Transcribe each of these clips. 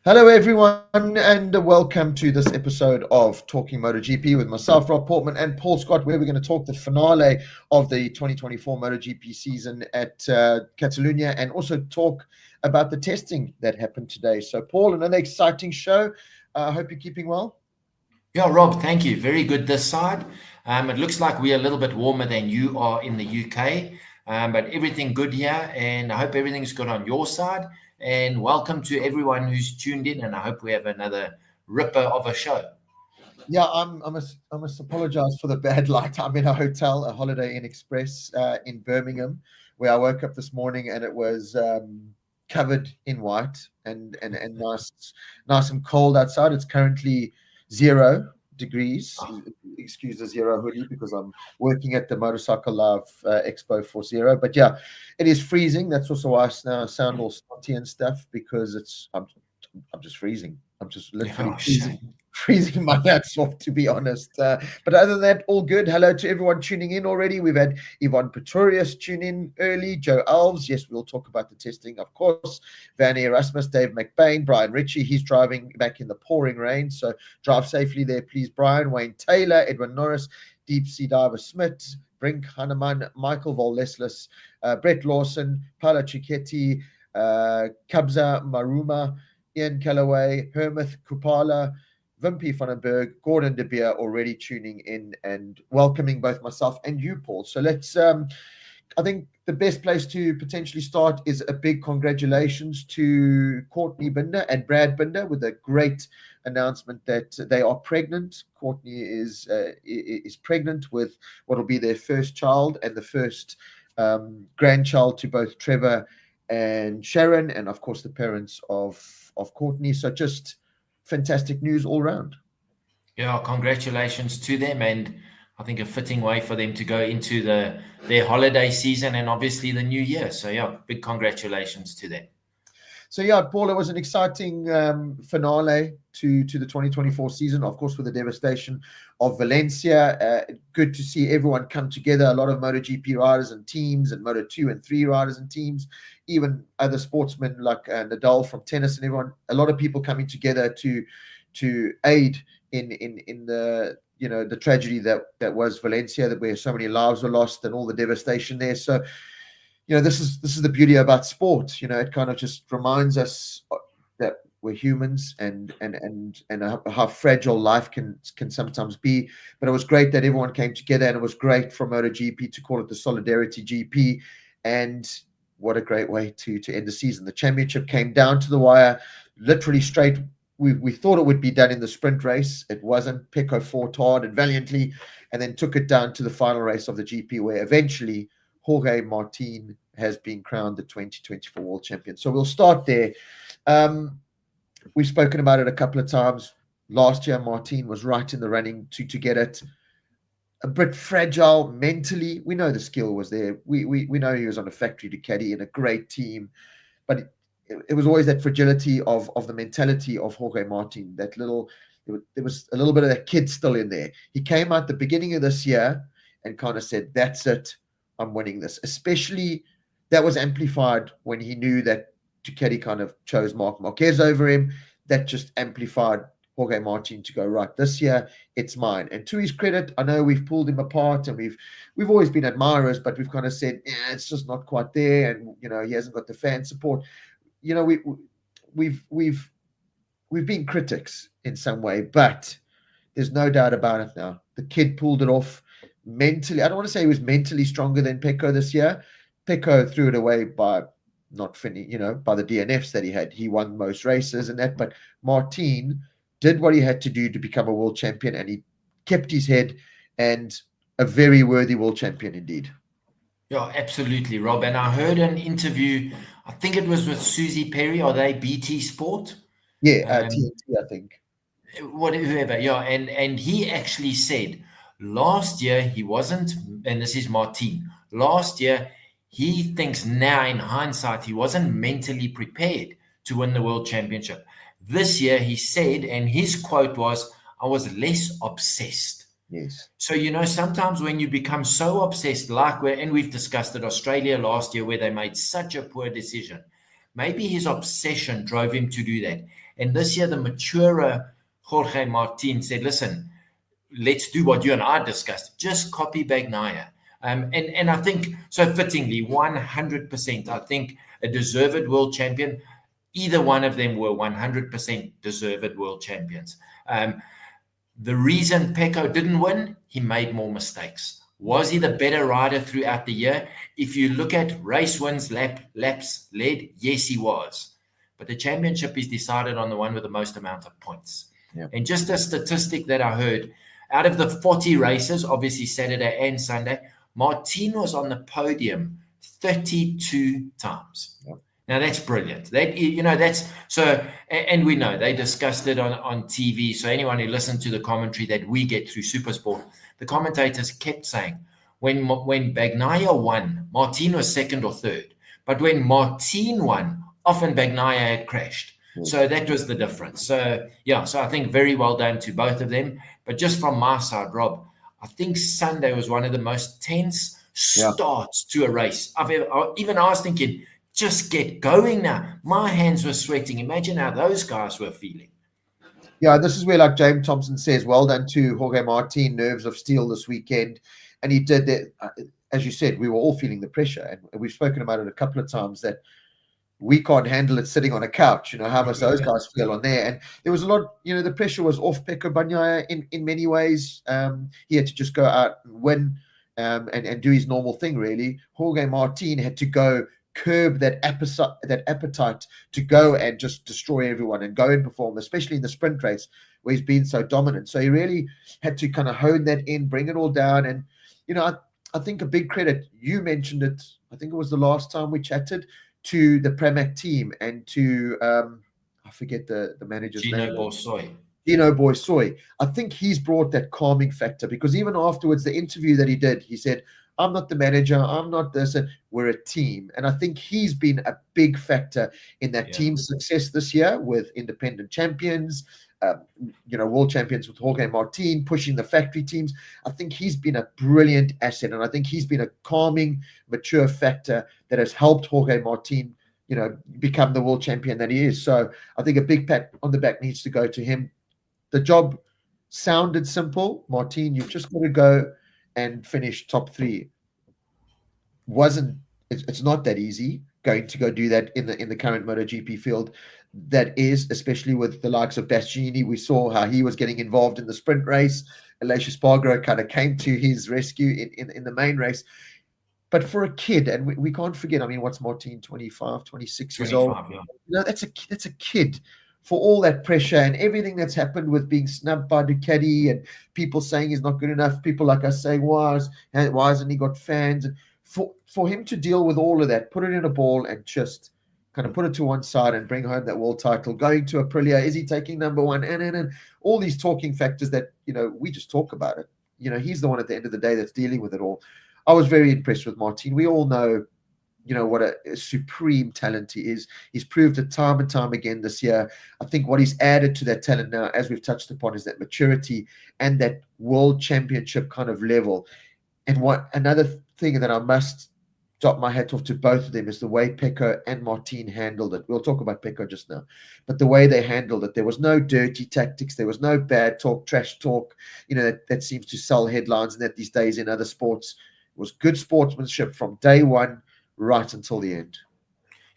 Hello, everyone, and welcome to this episode of Talking MotoGP with myself, Rob Portman, and Paul Scott, where we're going to talk the finale of the 2024 MotoGP season at Catalunya and also talk about the testing that happened today. So, Paul, another exciting show. I hope you're keeping well. Yeah, Rob, thank you. Very good this side. It looks like we're a little bit warmer than you are in the UK, but everything good here, and I hope everything's good on your side. And welcome to everyone who's tuned in, and I hope we have another ripper of a show. Yeah, I must apologize for the bad light. I'm in a hotel, a Holiday Inn Express in Birmingham, where I woke up this morning and it was covered in white and nice and cold outside. It's currently 0 degrees. Excuse the zero hoodie because I'm working at the Motorcycle Live Expo for Zero. But yeah, it is freezing. That's also why I now sound all snotty and stuff because I'm just freezing. I'm just literally Oh, freezing my nuts off, to be honest. But other than that, all good. Hello to everyone tuning in already. We've had Yvonne Pretorius tune in early, Joe Alves. Yes, we'll talk about the testing, of course. Van Erasmus, Dave McBain, Brian Ritchie. He's driving back in the pouring rain, so drive safely there, please, Brian. Wayne Taylor, Edwin Norris, Deep Sea Diver Smith, Brink Hanneman, Michael Volleslis, Brett Lawson, Paolo Cicchetti, Kabza Maruma, Ian Callaway, Hermith Kupala, Wimpy van den Berg, Gordon De Beer already tuning in and welcoming both myself and you, Paul. So let's, I think the best place to potentially start is a big congratulations to Courtney Binder and Brad Binder with a great announcement that they are pregnant. Courtney is pregnant with what will be their first child and the first grandchild to both Trevor and Sharon, and of course the parents of Courtney. So just fantastic news all round. yeah, congratulations to them, and I think a fitting way for them to go into their holiday season and obviously the new year. So yeah, big congratulations to them. So yeah, Paul, it was an exciting finale to the 2024 season, of course, with the devastation of Valencia. Good to see everyone come together. A lot of MotoGP riders and teams, and Moto2 and 3 riders and teams, even other sportsmen like Nadal from tennis and everyone. A lot of people coming together to aid in the the tragedy that was Valencia, that where so many lives were lost and all the devastation there. So this is the beauty about sport. It kind of just reminds us that we're humans and how fragile life can sometimes be. But it was great that everyone came together, and it was great for MotoGP to call it the Solidarity GP. And what a great way to end the season. The championship came down to the wire, literally straight. We thought it would be done in the sprint race. It wasn't. Pecco fought hard and valiantly, and then took it down to the final race of the GP, where eventually Jorge Martin has been crowned the 2024 world champion. So we'll start there. We've spoken about it a couple of times. Last year, Martin was right in the running to get it. A bit fragile mentally. We know the skill was there. We know he was on a factory Ducati in a great team, but it was always that fragility of the mentality of Jorge Martin. There was a little bit of that kid still in there. He came out the beginning of this year and kind of said, "That's it. I'm winning this." Especially that was amplified when he knew that Ducati kind of chose Marc Marquez over him. That just amplified Jorge Martin to go, right, this year it's mine. And to his credit, I know we've pulled him apart and we've always been admirers, but we've kind of said, yeah, it's just not quite there, and he hasn't got the fan support. We've been critics in some way, but there's no doubt about it now. The kid pulled it off mentally. I don't want to say he was mentally stronger than Pecco this year. Pecco threw it away by not by the DNFs that he had. He won most races and that, but Martin did what he had to do to become a world champion, and he kept his head, and a very worthy world champion indeed. Yeah, absolutely, Rob. And I heard an interview, I think it was with Susie Perry. Are they BT Sport? Yeah, TNT, I think. Whoever, yeah. And he actually said last year he wasn't, and this is Martin, last year he thinks now in hindsight he wasn't mentally prepared to win the world championship. This year he said, and his quote was, "I was less obsessed." Yes. So, sometimes when you become so obsessed, and we've discussed it, Australia last year, where they made such a poor decision, maybe his obsession drove him to do that. And this year, the maturer Jorge Martin said, listen, let's do what you and I discussed. Just copy Bagnaia. And I think, so fittingly, 100%, I think a deserved world champion. Either one of them were 100% deserved world champions. The reason Pecco didn't win, he made more mistakes. Was he the better rider throughout the year? If you look at race wins, laps led, yes, he was. But the championship is decided on the one with the most amount of points. Yeah. And just a statistic that I heard, out of the 40 races, obviously Saturday and Sunday, Martin was on the podium 32 times. Yeah. Now that's brilliant. That's so, and we know they discussed it on TV. So anyone who listened to the commentary that we get through SuperSport, the commentators kept saying when Bagnaia won, Martin was second or third. But when Martin won, often Bagnaia had crashed. So that was the difference. So I think very well done to both of them. But just from my side, Rob, I think Sunday was one of the most tense starts to a race I've ever. Even I was thinking, just get going now. My hands were sweating. Imagine how those guys were feeling. Yeah, this is where, like James Thompson says, well done to Jorge Martin, nerves of steel this weekend. And he did that. As you said, we were all feeling the pressure. And we've spoken about it a couple of times that we can't handle it sitting on a couch, how much those guys feel on there. And there was a lot, the pressure was off Pecco Bagnaia in many ways. He had to just go out and win and do his normal thing, really. Jorge Martin had to go curb that appetite to go and just destroy everyone and go and perform, especially in the sprint race where he's been so dominant. So he really had to kind of hone that in, bring it all down. And, I think a big credit, you mentioned it, I think it was the last time we chatted, to the Pramac team and to, I forget the manager's name. Gino Boissoy. I think he's brought that calming factor, because even afterwards, the interview that he did, he said, I'm not the manager, I'm not this, and we're a team. And I think he's been a big factor in that team's success this year with independent champions, world champions with Jorge Martin, pushing the factory teams. I think he's been a brilliant asset, and I think he's been a calming, mature factor that has helped Jorge Martin, become the world champion that he is. So I think a big pat on the back needs to go to him. The job sounded simple. Martin, you've just got to go and finish top three. It's not that easy going to go do that in the current MotoGP field. That is, especially with the likes of Bastianini. We saw how he was getting involved in the sprint race. Aleix Espargaro kind of came to his rescue in the main race. But for a kid, and we can't forget, what's Martin, 25, 26 years old? Yeah. That's a kid. For all that pressure and everything that's happened with being snubbed by Ducati and people saying he's not good enough, people like us saying, why hasn't he got fans? And for him to deal with all of that, put it in a ball and just kind of put it to one side and bring home that world title, going to Aprilia, is he taking number one? And all these talking factors that, we just talk about it. He's the one at the end of the day that's dealing with it all. I was very impressed with Martin. We all know, what a supreme talent he is. He's proved it time and time again this year. I think what he's added to that talent now, as we've touched upon, is that maturity and that world championship kind of level. And another thing that I must drop my hat off to both of them is the way Pecco and Martin handled it. We'll talk about Pecco just now, but the way they handled it, there was no dirty tactics. There was no bad talk, trash talk, that seems to sell headlines and that these days in other sports. It was good sportsmanship from day one right until the end.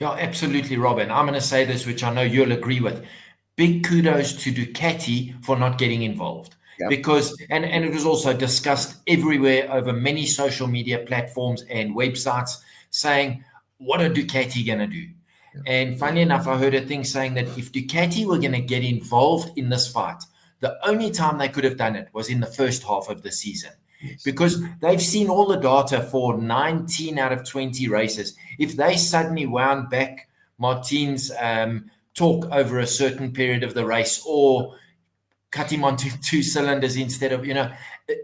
Yeah, absolutely, Robin. I'm going to say this, which I know you'll agree with. Big kudos to Ducati for not getting involved. Yep. Because, and it was also discussed everywhere over many social media platforms and websites saying, what are Ducati going to do? Yep. And funny enough, I heard a thing saying that if Ducati were going to get involved in this fight, the only time they could have done it was in the first half of the season. Yes. Because they've seen all the data for 19 out of 20 races. If they suddenly wound back Martin's talk over a certain period of the race, or cut him onto two cylinders instead of,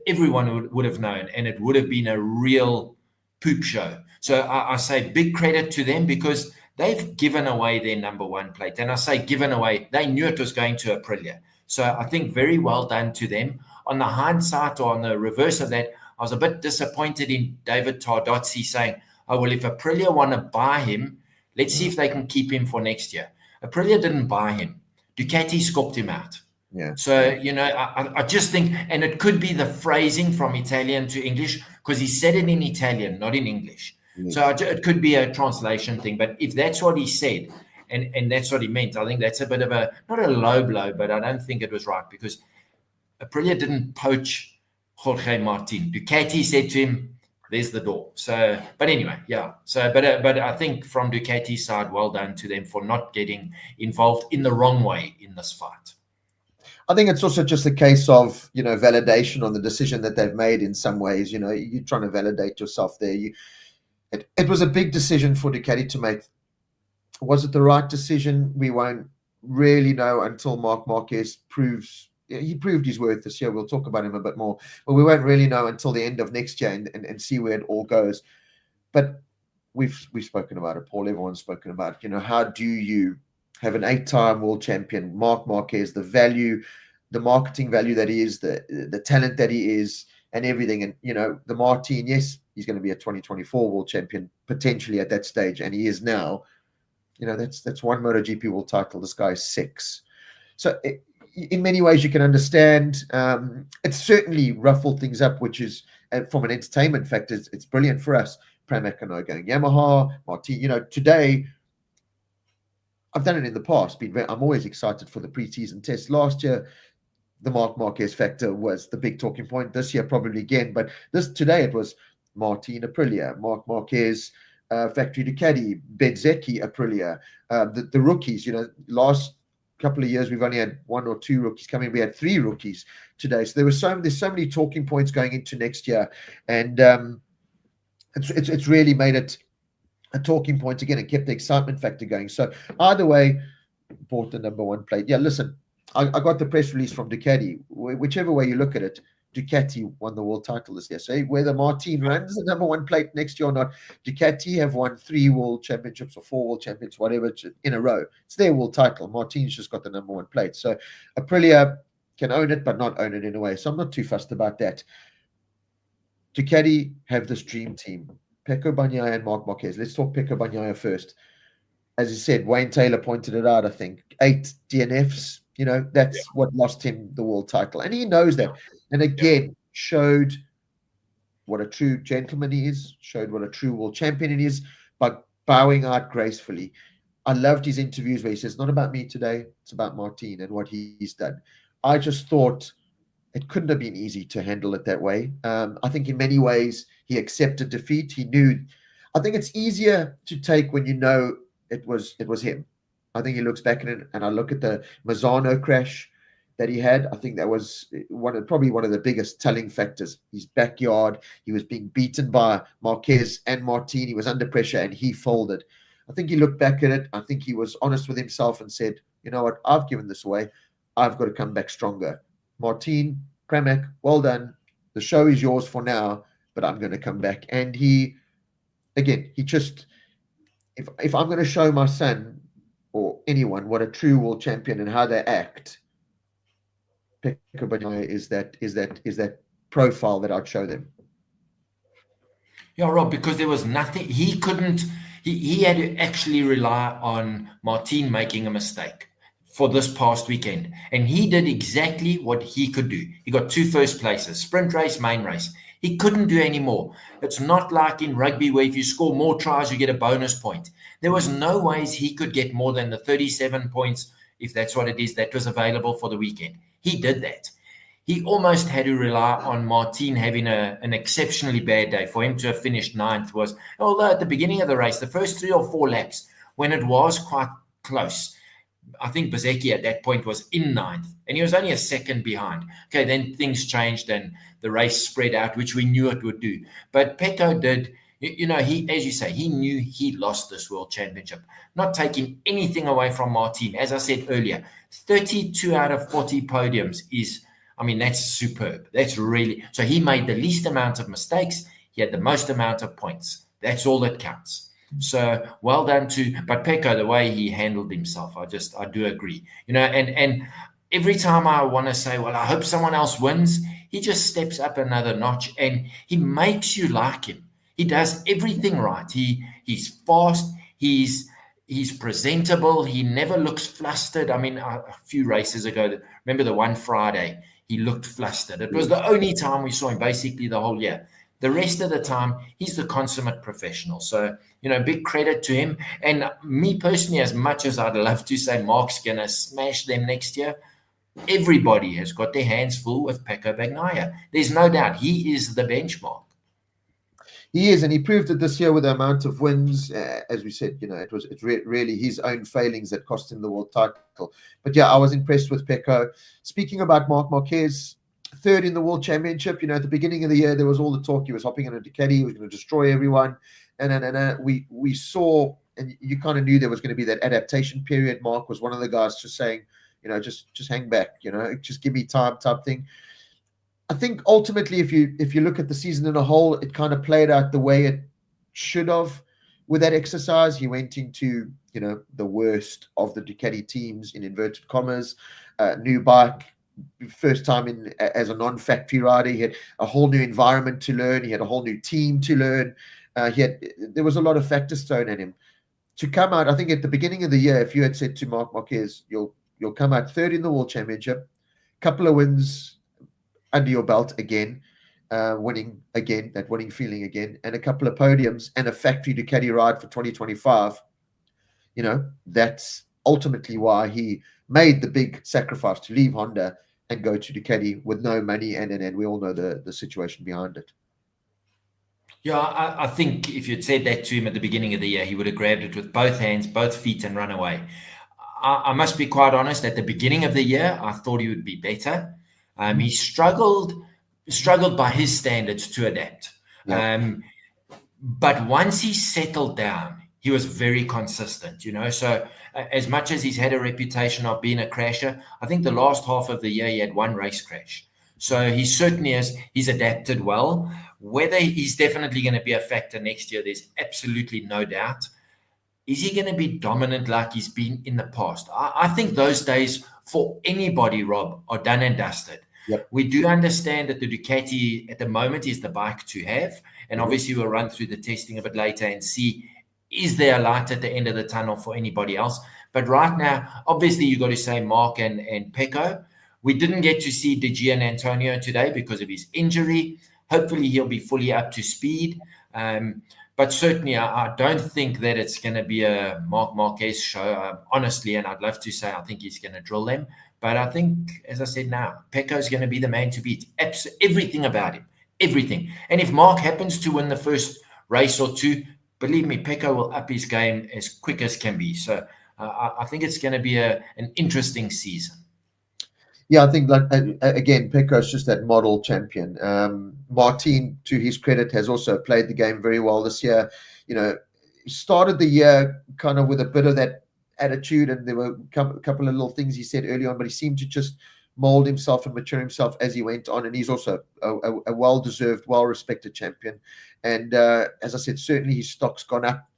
everyone would have known, and it would have been a real poop show. So I say big credit to them, because they've given away their number one plate. And I say given away, they knew it was going to Aprilia. So I think very well done to them. On the hindsight, or on the reverse of that, I was a bit disappointed in David Tardozzi saying, oh, well, if Aprilia want to buy him, let's see if they can keep him for next year. Aprilia didn't buy him Ducati scoped him out. Yeah. So, I just think, and it could be the phrasing from Italian to English, because he said it in Italian, not in English. Yes. So it could be a translation thing. But if that's what he said, and that's what he meant, I think that's a bit of not a low blow, but I don't think it was right, because Aprilia didn't poach Jorge Martin. Ducati said to him, there's the door. So, but anyway, yeah. So, but I think from Ducati's side, well done to them for not getting involved in the wrong way in this fight. I think it's also just a case of, validation on the decision that they've made in some ways. You're trying to validate yourself there. It was a big decision for Ducati to make. Was it the right decision? We won't really know until Marc Marquez proved his worth this year. We'll talk about him a bit more, but we won't really know until the end of next year and see where it all goes. But we've spoken about it, Paul. Everyone's spoken about, how do you have an 8-time world champion, Marc Marquez, the value, the marketing value that he is, the talent that he is, and everything. And, the Martin, yes, he's going to be a 2024 world champion potentially at that stage, and he is now. That's one MotoGP world title. This guy is 6. So in many ways you can understand. It's certainly ruffled things up, which is, from an entertainment factor, it's brilliant for us. Pramac and I going Yamaha, Martin. Today, I've done it in the past. I'm always excited for the pre-season test. Last year, the Marc Marquez factor was the big talking point. This year, probably again. But today it was Martin Aprilia, Marc Marquez, Factory Ducati, Bezzecchi Aprilia, the rookies. Last couple of years we've only had 1 or 2 rookies coming. We had 3 rookies today. So there's so many talking points going into next year, and it's really made it a talking point again and kept the excitement factor going. So either way, bought the number 1 plate. Yeah, listen, I got the press release from Ducati. Whichever way you look at it, Ducati won the world title this year. So whether Martin runs the number 1 plate next year or not, Ducati have won 3 world championships or 4 world championships, whatever, in a row. It's their world title. Martin's just got the number 1 plate. So Aprilia can own it, but not own it in a way. So I'm not too fussed about that. Ducati have this dream team. Pecco Bagnaia and Marc Marquez. Let's talk Pecco Bagnaia first. As you said, Wayne Taylor pointed it out, I think. 8 DNFs. That's what lost him the world title. And he knows that. And again, showed what a true gentleman he is, showed what a true world champion he is, by bowing out gracefully. I loved his interviews where he says, not about me today, it's about Martin and what he's done. I just thought it couldn't have been easy to handle it that way. I think in many ways he accepted defeat. He knew. I think it's easier to take when it was him. I think he looks back at it, and I look at the Mazzano crash that he had. I think that was probably one of the biggest telling factors. His backyard, he was being beaten by Marquez and Martin. He was under pressure and he folded. I think he looked back at it. I think he was honest with himself and said, you know what, I've given this away. I've got to come back stronger. Martin, Pramac, well done. The show is yours for now, but I'm going to come back. And he just, if I'm going to show my son or anyone what a true world champion and how they act, Pecco Bagnaia is that profile that I'd show them. Yeah, Rob, because there was nothing he couldn't. He had to actually rely on Martin making a mistake for this past weekend, and he did exactly what he could do. He got 2 first places, sprint race, main race. He couldn't do any more. It's not like in rugby where if you score more tries, you get a bonus point. There was no ways he could get more than the 37 points, if that's what it is, that was available for the weekend. He did that. He almost had to rely on Martin having an exceptionally bad day. For him to have finished 9th was, although at the beginning of the race, the first 3 or 4 laps, when it was quite close, I think Bezzecchi at that point was in 9th, and he was only a second behind. Okay, then things changed and the race spread out, which we knew it would do. But Pecco did, he, as you say, he knew he lost this world championship, not taking anything away from Martin. As I said earlier, 32 out of 40 podiums that's superb. That's really, so he made the least amount of mistakes. He had the most amount of points. That's all that counts. So well done but Pecco, the way he handled himself, I do agree. And every time I want to say, well, I hope someone else wins, he just steps up another notch and he makes you like him. He does everything right. He's fast. He's He's presentable. He never looks flustered. I mean, a few races ago, remember the one Friday, he looked flustered. It was the only time we saw him basically the whole year. The rest of the time, he's the consummate professional. So, big credit to him. And me personally, as much as I'd love to say Mark's going to smash them next year, everybody has got their hands full with Pecco Bagnaia. There's no doubt he is the benchmark. He is, and he proved it this year with the amount of wins. As we said, it's really his own failings that cost him the world title. But yeah, I was impressed with Pecco. Speaking about Marc Marquez, third in the World Championship. At the beginning of the year, there was all the talk he was hopping on a Ducati, he was going to destroy everyone, and we saw, and you kind of knew there was going to be that adaptation period. Mark was one of the guys just saying, just hang back, just give me time type thing. I think ultimately, if you look at the season in a whole, it kind of played out the way it should have with that exercise. He went into, the worst of the Ducati teams, in inverted commas, new bike, first time as a non-factory rider. He had a whole new environment to learn. He had a whole new team to learn. There was a lot of factors thrown at him to come out. I think at the beginning of the year, if you had said to Marc Marquez, you'll come out third in the World Championship, couple of wins under your belt again, winning again, that winning feeling again, and a couple of podiums and a factory Ducati ride for 2025, that's ultimately why he made the big sacrifice to leave Honda and go to Ducati with no money, and we all know the situation behind it. Yeah, I think if you'd said that to him at the beginning of the year, he would have grabbed it with both hands, both feet, and run away. I must be quite honest, at the beginning of the year, I thought he would be better. He struggled by his standards to adapt. Yeah. But once he settled down, he was very consistent, So as much as he's had a reputation of being a crasher, I think the last half of the year he had one race crash. So he certainly he's adapted well. Whether he's definitely going to be a factor next year, there's absolutely no doubt. Is he going to be dominant like he's been in the past? I think those days for anybody, Rob, are done and dusted. Yep. We do understand that the Ducati at the moment is the bike to have. And obviously we'll run through the testing of it later and see, is there a light at the end of the tunnel for anybody else? But right now, obviously you've got to say Mark and Pecco. We didn't get to see De Gea and Antonio today because of his injury. Hopefully he'll be fully up to speed. But certainly, I don't think that it's going to be a Marc Marquez show, honestly, and I'd love to say I think he's going to drill them. But I think, as I said now, Pecco is going to be the man to beat. Everything about him, everything. And if Mark happens to win the first race or two, believe me, Pecco will up his game as quick as can be. So I think it's going to be an interesting season. Yeah, I think, again, Pecco is just that model champion. Martin, to his credit, has also played the game very well this year. He started the year kind of with a bit of that attitude, and there were a couple of little things he said early on, but he seemed to just mold himself and mature himself as he went on. And he's also a well-deserved, well-respected champion. And as I said, certainly his stock's gone up.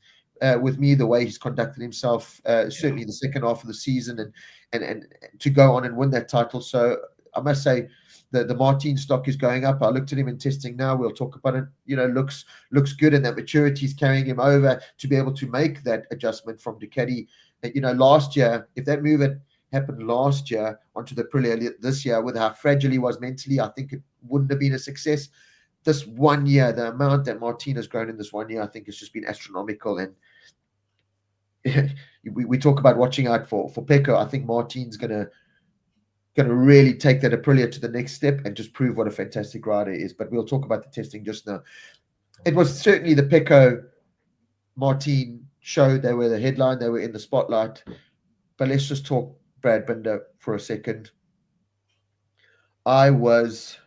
With me, the way he's conducted himself, certainly the second half of the season, and to go on and win that title. So I must say the Martin stock is going up. I looked at him in testing now. We'll talk about it. Looks good, and that maturity is carrying him over to be able to make that adjustment from Ducati. Last year, if that move had happened last year onto the Aprilia this year, with how fragile he was mentally, I think it wouldn't have been a success. This 1 year, the amount that Martin has grown in this 1 year, I think has just been astronomical. And we talk about watching out for Pecco. I think Martin's gonna really take that Aprilia to the next step and just prove what a fantastic rider is. But we'll talk about the testing just now. It was certainly the Pecco Martin show. They were the headline. They were in the spotlight. But let's just talk Brad Binder for a second. I was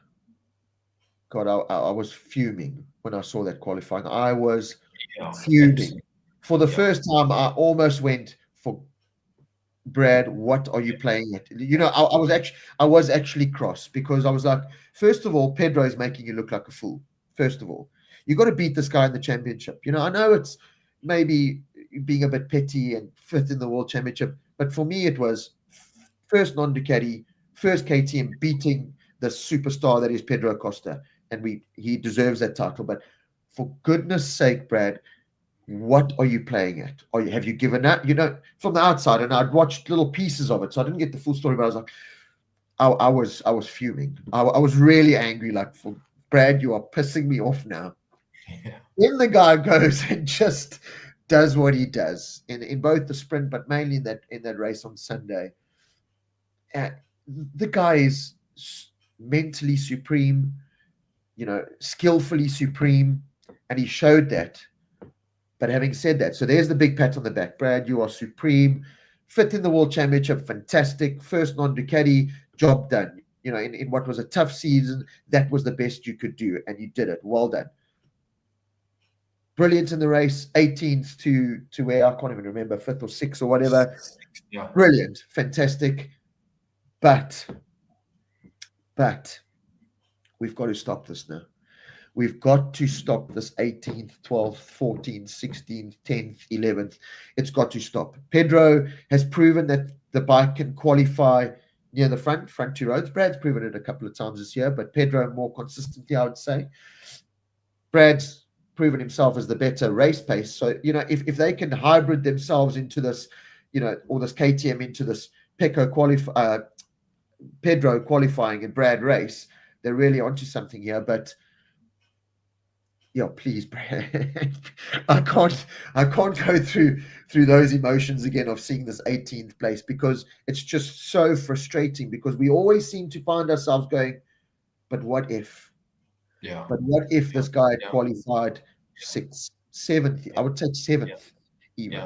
fuming when I saw that qualifying. I was fuming. For the first time, I almost went for Brad. What are you playing at? I was actually cross, because I was like, first of all, Pedro is making you look like a fool. First of all, you got to beat this guy in the championship. I know it's maybe being a bit petty and fifth in the World Championship, but for me, it was first non-Ducati, first KTM beating the superstar that is Pedro Acosta, and he deserves that title. But for goodness sake, Brad, what are you playing at? Have you given up? You know, from the outside, and I'd watched little pieces of it, so I didn't get the full story, but I was like, I was fuming. I was really angry, like, for Brad, you are pissing me off now. Yeah. Then the guy goes and just does what he does in both the sprint, but mainly in that race on Sunday. The guy is mentally supreme, you know, skillfully supreme, and he showed that. But having said that, so there's the big pat on the back. Brad, you are supreme, fifth in the World Championship, fantastic, first non-Ducati, job done. You know, in what was a tough season, that was the best you could do, and you did it. Well done. Brilliant in the race, 18th to where I can't even remember, 5th or 6th or whatever. Yeah. Brilliant, fantastic. But we've got to stop this now. We've got to stop this 18th, 12th, 14th, 16th, 10th, 11th. It's got to stop. Pedro has proven that the bike can qualify near the front two roads. Brad's proven it a couple of times this year, but Pedro more consistently, I would say. Brad's proven himself as the better race pace. So, you know, if they can hybrid themselves into this, you know, or this KTM into this Pecco Pedro qualifying and Brad race, they're really onto something here. But yeah, please, Brad, I can't go through those emotions again of seeing this 18th place, because it's just so frustrating, because we always seem to find ourselves going, but what if? Yeah. But what if this guy had qualified 6th, 7th? I would take 7th even.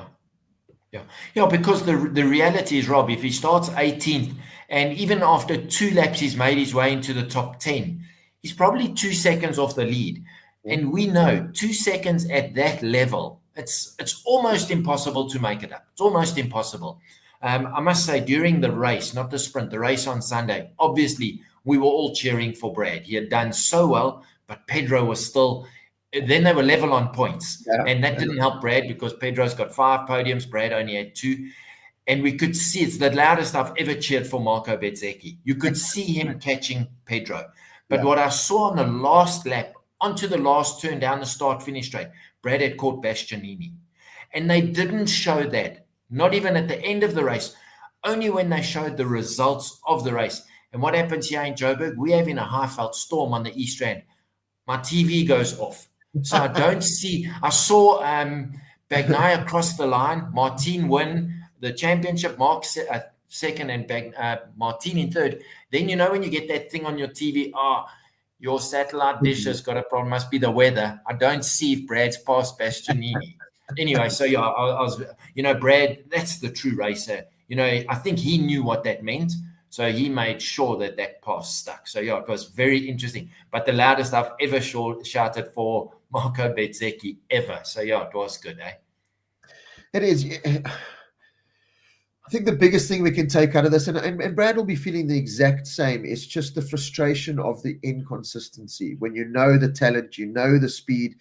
Yeah, because the reality is, Rob, if he starts 18th and even after 2 laps he's made his way into the top 10, he's probably 2 seconds off the lead. Yeah. And we know 2 seconds at that level, it's almost impossible to make it up. It's almost impossible. I must say, during the race, not the sprint, the race on Sunday, obviously we were all cheering for Brad. He had done so well, but Pedro was still... Then they were level on points. Yeah. And that didn't help Brad, because Pedro's got 5 podiums. Brad only had 2. And we could see, it's the loudest I've ever cheered for Marco Bezzecchi. You could see him catching Pedro. But what I saw on the last lap, onto the last turn down the start-finish straight, Brad had caught Bastianini. And they didn't show that, not even at the end of the race, only when they showed the results of the race. And what happens here in Joburg? We have in a Highveld storm on the East Rand. My TV goes off. So I don't see. I saw Bagnaia cross the line, Martin win the championship, Mark second, and Martin in third. Then, you know, when you get that thing on your TV, your satellite dish has got a problem, must be the weather. I don't see if Brad's past Bastianini. Anyway, so yeah, I was, you know, Brad, that's the true racer. You know, I think he knew what that meant. So he made sure that pass stuck. So yeah, it was very interesting. But the loudest I've ever shouted for Marco Bezzecchi ever. So yeah, it was good, eh? It is. I think the biggest thing we can take out of this, and Brad will be feeling the exact same, is just the frustration of the inconsistency. When you know the talent, you know the speed.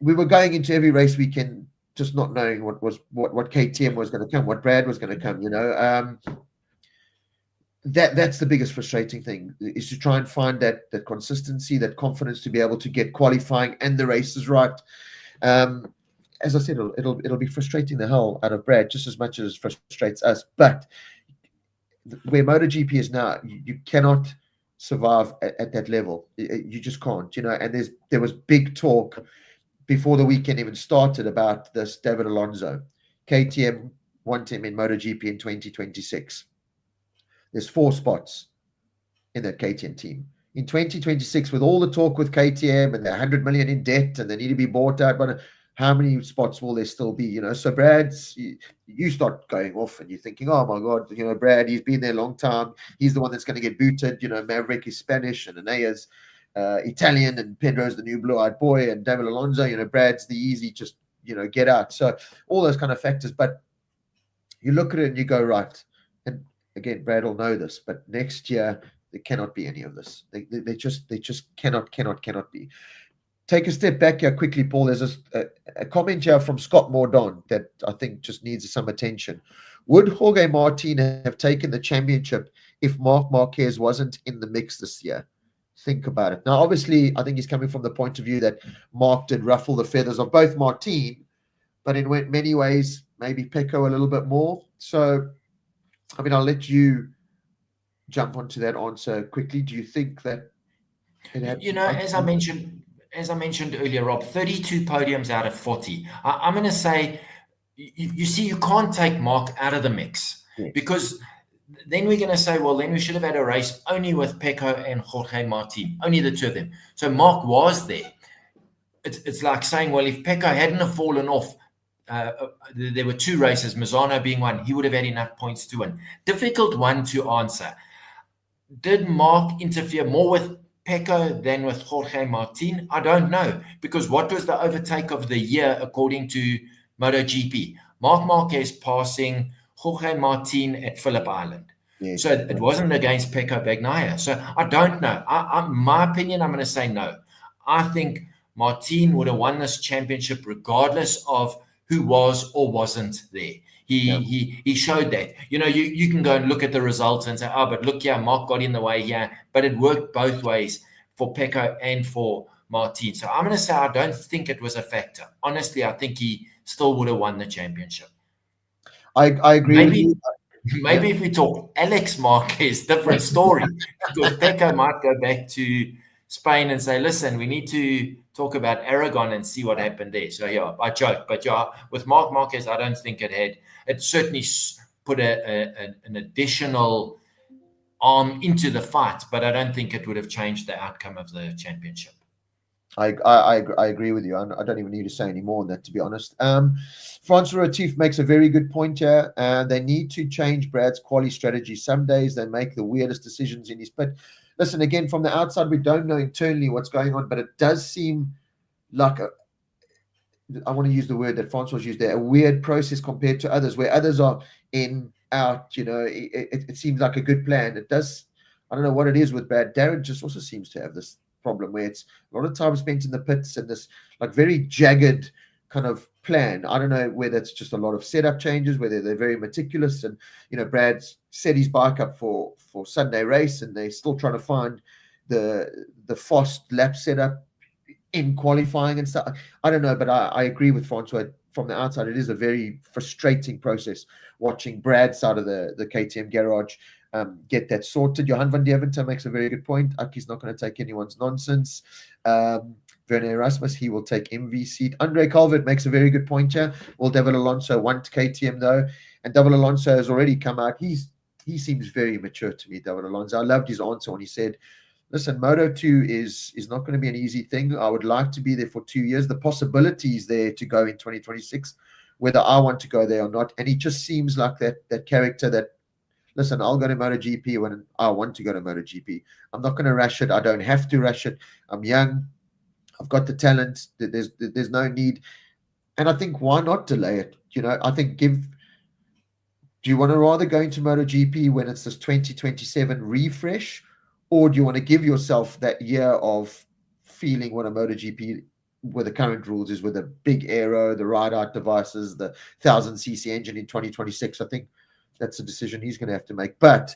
We were going into every race weekend just not knowing what KTM was going to come, what Brad was going to come, you know. That's the biggest frustrating thing, is to try and find that consistency, that confidence to be able to get qualifying and the races right. As I said, it'll be frustrating the hell out of Brad just as much as it frustrates us. But where MotoGP is now, you cannot survive at that level. You just can't, you know. And there was big talk before the weekend even started about this David Alonso. KTM want him in MotoGP in 2026. There's 4 spots in that KTM team. In 2026, with all the talk with KTM and they're 100 million in debt and they need to be bought out, but how many spots will there still be? You know, so Brad's, you start going off and you're thinking, oh my God, you know, Brad, he's been there a long time. He's the one that's going to get booted. You know, Maverick is Spanish and Anea's Italian and Pedro's the new blue-eyed boy and David Alonso, you know, Brad's the easy, just, you know, get out. So all those kind of factors. But you look at it and you go, right. And again, Brad will know this, but next year there cannot be any of this. They just cannot be. Take a step back here quickly, Paul. There's a comment here from Scott Mordaunt that I think just needs some attention. Would Jorge Martin have taken the championship if Marc Marquez wasn't in the mix this year? think about it. Now, obviously, I think he's coming from the point of view that Mark did ruffle the feathers of both Martin, but in many ways, maybe Pecco a little bit more. So, I mean, I'll let you jump onto that answer quickly. Do you think that it had You know, much as to I do? mentioned earlier, Rob, 32 podiums out of 40. I'm going to say, you see, you can't take Mark out of the mix, Yes. because then we're going to say, well, then we should have had a race only with Pecco and Jorge Martin, only the two of them. So Mark was there. It's like saying, well, if Pecco hadn't have fallen off, there were two races, Mazzano being one, he would have had enough points to win. Difficult one to answer. Did Mark interfere more with Pecco than with Jorge Martin? I don't know, because what was the overtake of the year according to MotoGP? Mark Marquez passing Jorge Martin at Phillip Island. Yes. So it wasn't against Pecco Bagnaia. So I don't know. My opinion, I'm going to say no. I think Martin would have won this championship regardless of who was or wasn't there. He showed that. You know, you can go and look at the results and say, oh, but look here, Mark got in the way here. But it worked both ways for Pecco and for Martin. So I'm going to say I don't think it was a factor. Honestly, I think he still would have won the championship. I agree with you. Maybe if we talk Alex Marquez, different story, because Pecco might go back to Spain and say, listen, we need to talk about Aragon and see what happened there. So, yeah, I joke. But, yeah, with Mark Marquez, I don't think it certainly put an additional arm into the fight, but I don't think it would have changed the outcome of the championship. I agree with you. I don't even need to say any more on that, to be honest. Francois Retief makes a very good point here. They need to change Brad's quali strategy. Some days they make the weirdest decisions in his pit. Listen, again, from the outside, we don't know internally what's going on, but it does seem like I want to use the word that Francois used there, a weird process compared to others, where others are in, out, you know, it seems like a good plan. It does, I don't know what it is with Brad. Darren just also seems to have this problem where it's a lot of time spent in the pits and this like very jagged kind of plan. I don't know whether it's just a lot of setup changes, whether they're very meticulous, and you know, Brad's set his bike up for Sunday race and they're still trying to find the fast lap setup in qualifying and stuff. I don't know, but I agree with Francois. From the outside, it is a very frustrating process watching Brad's side of the KTM garage get that sorted. Johan van Deventer makes a very good point. Aki's not going to take anyone's nonsense. Werner Erasmus, he will take MV seat. Andre Calvert makes a very good point here. Will David Alonso want KTM though? And David Alonso has already come out. He seems very mature to me, David Alonso. I loved his answer when he said, listen, Moto2 is not going to be an easy thing. I would like to be there for 2 years. The possibility is there to go in 2026, whether I want to go there or not. And he just seems like that character that, listen, I'll go to MotoGP when I want to go to MotoGP. I'm not going to rush it. I don't have to rush it. I'm young. I've got the talent. There's no need. And I think, why not delay it? You know, I think do you want to rather go into MotoGP when it's this 2027 refresh, or do you want to give yourself that year of feeling what a MotoGP with the current rules is, with a big aero, the ride-out devices, the 1000cc engine in 2026? I think that's a decision he's going to have to make. But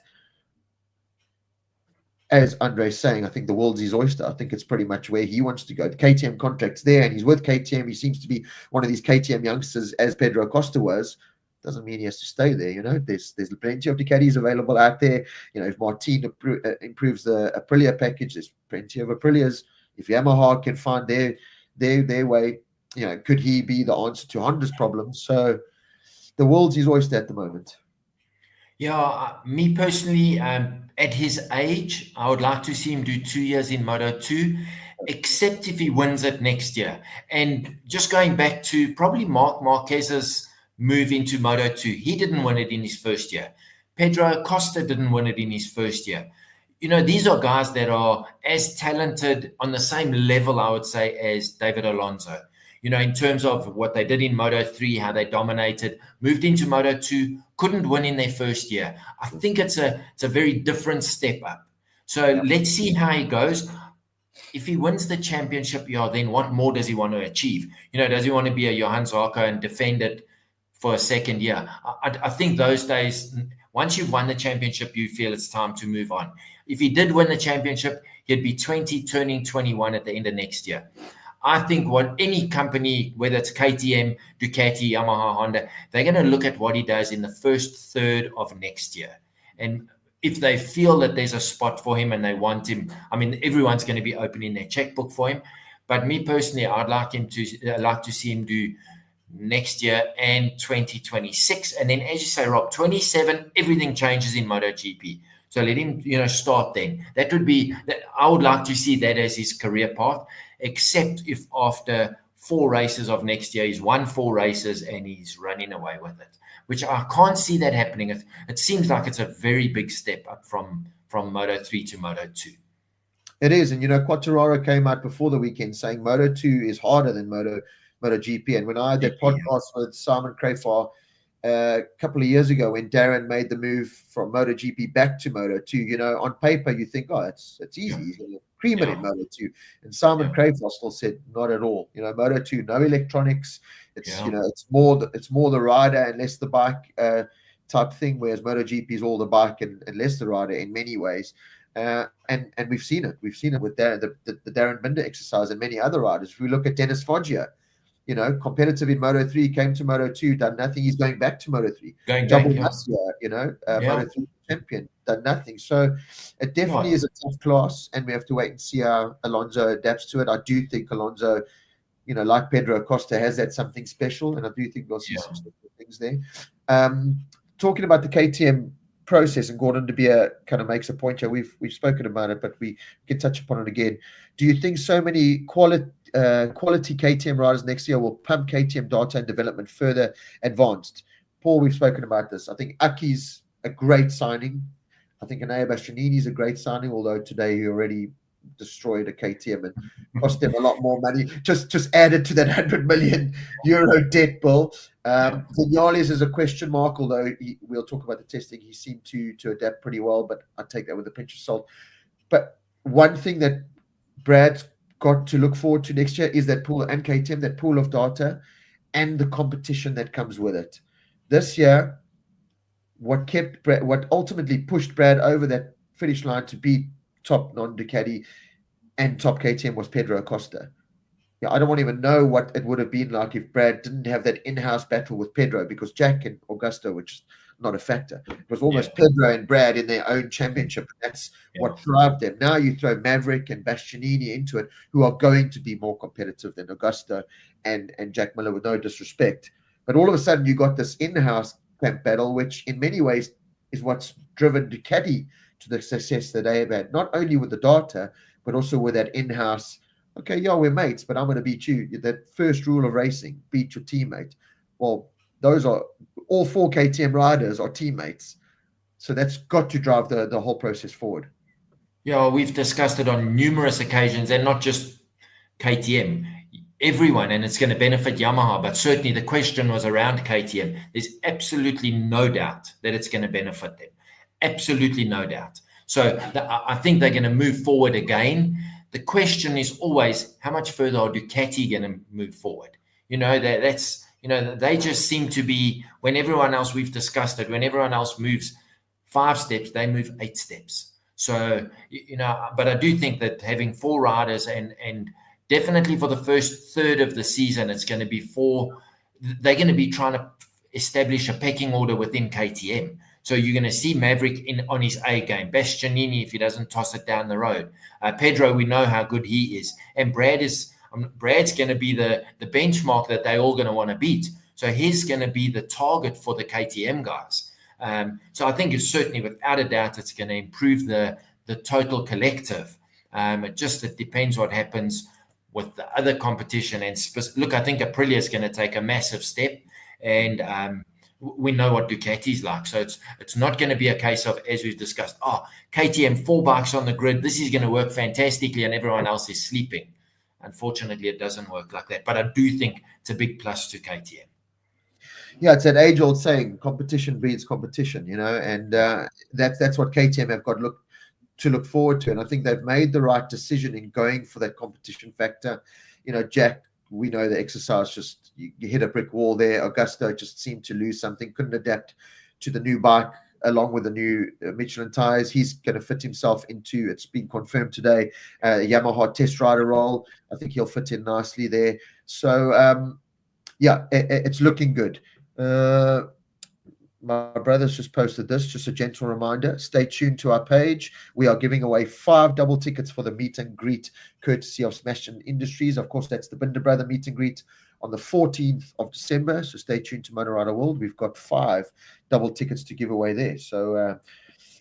as Andre's saying, I think the world's his oyster. I think it's pretty much where he wants to go. The KTM contract's there, and he's with KTM. He seems to be one of these KTM youngsters, as Pedro Acosta was. Doesn't mean he has to stay there. You know, there's plenty of Ducatis available out there. You know, if Martin improves the Aprilia package, there's plenty of Aprilias. If Yamaha can find their way, you know, could he be the answer to Honda's problems? So the world's his oyster at the moment. Yeah, me personally, at his age, I would like to see him do 2 years in Moto2, except if he wins it next year. And just going back to probably Marc Marquez's move into Moto2, he didn't win it in his first year. Pedro Acosta didn't win it in his first year. You know, these are guys that are as talented on the same level, I would say, as David Alonso. You know, in terms of what they did in Moto3, how they dominated, moved into Moto2, couldn't win in their first year. I think it's a very different step up. So let's see how he goes. If he wins the championship, yeah, then what more does he want to achieve? You know, does he want to be a Johann Zarco and defend it for a second year? I think those days, Once you've won the championship, you feel it's time to move on. If he did win the championship, he'd be 20, turning 21 at the end of next year. I think what any company, whether it's KTM, Ducati, Yamaha, Honda, they're going to look at what he does in the first third of next year. And if they feel that there's a spot for him and they want him, I mean, everyone's going to be opening their checkbook for him. But me personally, I'd like to see him do next year and 2026. And then, as you say, Rob, 27, everything changes in MotoGP. So let him, start then. That would be, I would like to see that as his career path, except if after 4 races of next year, he's won 4 races and he's running away with it, which I can't see that happening. It seems like it's a very big step up from Moto3 to Moto2. It is. And, Quartararo came out before the weekend saying Moto2 is harder than MotoGP. And when I had that podcast with Simon Crafar a couple of years ago, when Darren made the move from MotoGP back to Moto2, on paper you think, oh, it's easy. He's going to cream it in Moto2. And Simon Crafar still said, not at all. Moto2, no electronics. It's it's more the rider and less the bike type thing, whereas MotoGP is all the bike and less the rider in many ways. And we've seen it. We've seen it with the Darren Binder exercise and many other riders. If we look at Dennis Foggia, competitive in Moto3, came to Moto2, done nothing. He's going back to Moto3. Moto3 champion, done nothing. So it definitely is a tough class, and we have to wait and see how Alonso adapts to it. I do think Alonso, like Pedro Acosta, has that something special, and I do think we'll see some special things there. Talking about the KTM process, and Gordon De Beer kind of makes a point here. We've spoken about it, but we can touch upon it again. Do you think so many quality KTM riders next year will pump KTM data and development further advanced? Paul, we've spoken about this. I think Aki's a great signing. I think Enea Bastianini is a great signing, although today he already destroyed a KTM and cost them a lot more money. Just added to that €100 million debt bill. Vinales is a question mark, although we'll talk about the testing. He seemed to adapt pretty well, but I take that with a pinch of salt. But one thing that Brad's got to look forward to next year is that pool, and KTM, that pool of data and the competition that comes with it. This year, what ultimately pushed Brad over that finish line to be top non-Ducati and top KTM was Pedro Acosta. I don't want to even know what it would have been like if Brad didn't have that in-house battle with Pedro, because Jack and Augusto were just not a factor. It was almost Pedro and Brad in their own championship. That's what thrived them. Now you throw Maverick and Bastianini into it, who are going to be more competitive than Augusto and Jack Miller, with no disrespect. But all of a sudden you got this in-house camp battle, which in many ways is what's driven Ducati to the success that they have had, not only with the data, but also with that in-house, okay, we're mates, but I'm going to beat you. That first rule of racing, beat your teammate. Well, those are all 4 KTM riders are teammates. So that's got to drive the whole process forward. Yeah, we've discussed it on numerous occasions, and not just KTM. Everyone, and it's going to benefit Yamaha, but certainly the question was around KTM. There's absolutely no doubt that it's going to benefit them. Absolutely no doubt. So I think they're going to move forward again. The question is always, how much further are Ducati going to move forward? They just seem to be, when everyone else, we've discussed it, when everyone else moves 5 steps, they move 8 steps. So, but I do think that having 4 riders and definitely for the first third of the season, it's going to be 4. They're going to be trying to establish a pecking order within KTM. So you're going to see Maverick on his A game. Bastianini, if he doesn't toss it down the road. Pedro, we know how good he is. And Brad's going to be the benchmark that they're all going to want to beat. So he's going to be the target for the KTM guys. So I think it's certainly, without a doubt, it's going to improve the total collective. It depends what happens with the other competition. And look, I think Aprilia is going to take a massive step. And we know what Ducati's like. So it's not going to be a case of, as we've discussed, KTM 4 bikes on the grid, this is going to work fantastically and everyone else is sleeping. Unfortunately, it doesn't work like that. But I do think it's a big plus to KTM. Yeah, it's that age-old saying, competition breeds competition, and that's what KTM have got to look forward to. And I think they've made the right decision in going for that competition factor. Jack, we know the exercise, just you hit a brick wall there. Augusto just seemed to lose something, couldn't adapt to the new bike. along with the new Michelin tires. He's going to fit himself into, it's been confirmed today, Yamaha test rider role. I think he'll fit in nicely there. So, yeah, it's looking good. My brother's just posted this, just a gentle reminder. Stay tuned to our page. We are giving away 5 double tickets for the meet and greet, courtesy of Smashing Industries. Of course, that's the Binder Brother meet and greet on the 14th of December. So stay tuned to Motor Rider World. We've got 5 double tickets to give away there. So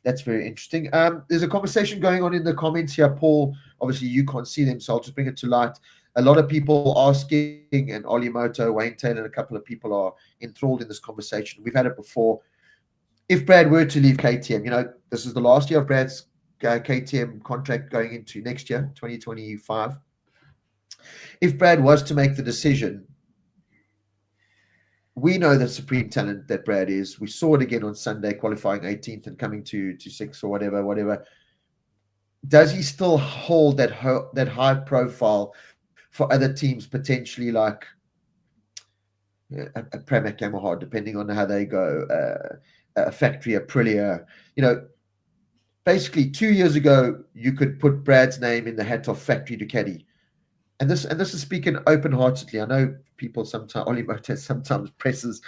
that's very interesting. There's a conversation going on in the comments here, Paul. Obviously, you can't see them, so I'll just bring it to light. A lot of people asking, and Ollie Moto, Wayne Taylor, and a couple of people are enthralled in this conversation. We've had it before. If Brad were to leave KTM, this is the last year of Brad's KTM contract going into next year, 2025. If Brad was to make the decision, we know the supreme talent that Brad is. We saw it again on Sunday, qualifying 18th and coming to 6th or whatever. Does he still hold that high profile for other teams, potentially like a Pramac Yamaha, depending on how they go, a factory Aprilia? Basically 2 years ago, you could put Brad's name in the hat of factory Ducati. And this is speaking open-heartedly. I know people sometimes, Ollie Moto sometimes presses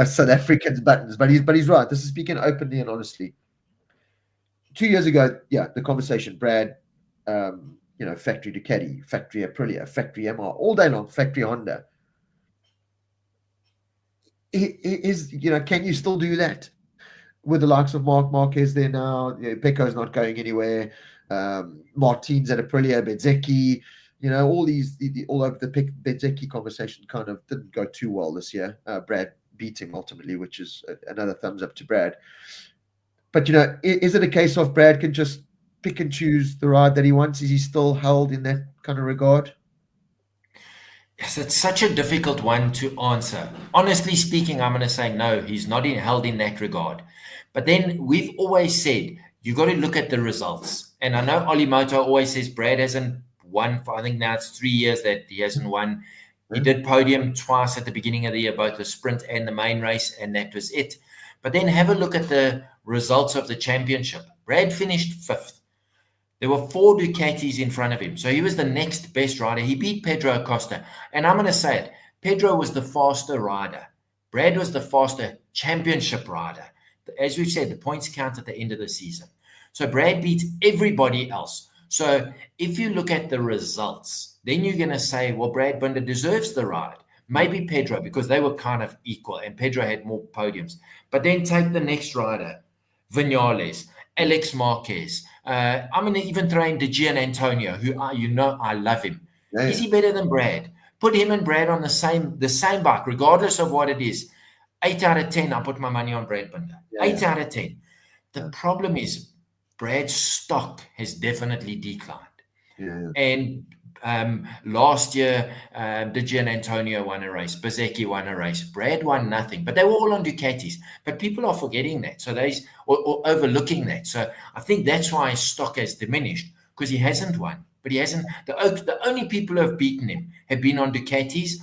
South Africans' buttons, but he's right. This is speaking openly and honestly. 2 years ago, yeah, the conversation, Brad, factory Ducati, factory Aprilia, factory Yamaha, all day long, factory Honda. Can you still do that with the likes of Marquez there now? Pecco's not going anywhere. Martin's at Aprilia, Bezzecchi, all over the Bezzecchi conversation kind of didn't go too well this year. Brad beat him ultimately, which is another thumbs up to Brad. But, is it a case of Brad can just pick and choose the ride that he wants? Is he still held in that kind of regard? Yes, it's such a difficult one to answer. Honestly speaking, I'm going to say no, he's not held in that regard. But then we've always said, you got to look at the results. And I know Ollie Moto always says Brad hasn't won for, I think now it's 3 years that he hasn't won. He did podium twice at the beginning of the year, both the sprint and the main race, and that was it. But then have a look at the results of the championship. Brad finished 5th. There were 4 Ducatis in front of him. So he was the next best rider. He beat Pedro Acosta. And I'm going to say it, Pedro was the faster rider. Brad was the faster championship rider. As we've said, the points count at the end of the season. So Brad beat everybody else. So if you look at the results, then you're going to say, well, Brad Binder deserves the ride. Maybe Pedro, because they were kind of equal, and Pedro had more podiums. But then take the next rider, Vinales, Alex Marquez. I'm going to even throw in De Gianantonio, who I love him. Yeah. Is he better than Brad? Put him and Brad on the same bike, regardless of what it is. 8 out of 10, I put my money on Brad Binder. 8 out of 10. The problem is Brad's stock has definitely declined. Yeah. And last year, De Gianantonio won a race. Bezzecchi won a race. Brad won nothing. But they were all on Ducatis. But people are forgetting that. So or overlooking that. So I think that's why his stock has diminished, because he hasn't won. But he hasn't. The only people who have beaten him have been on Ducatis,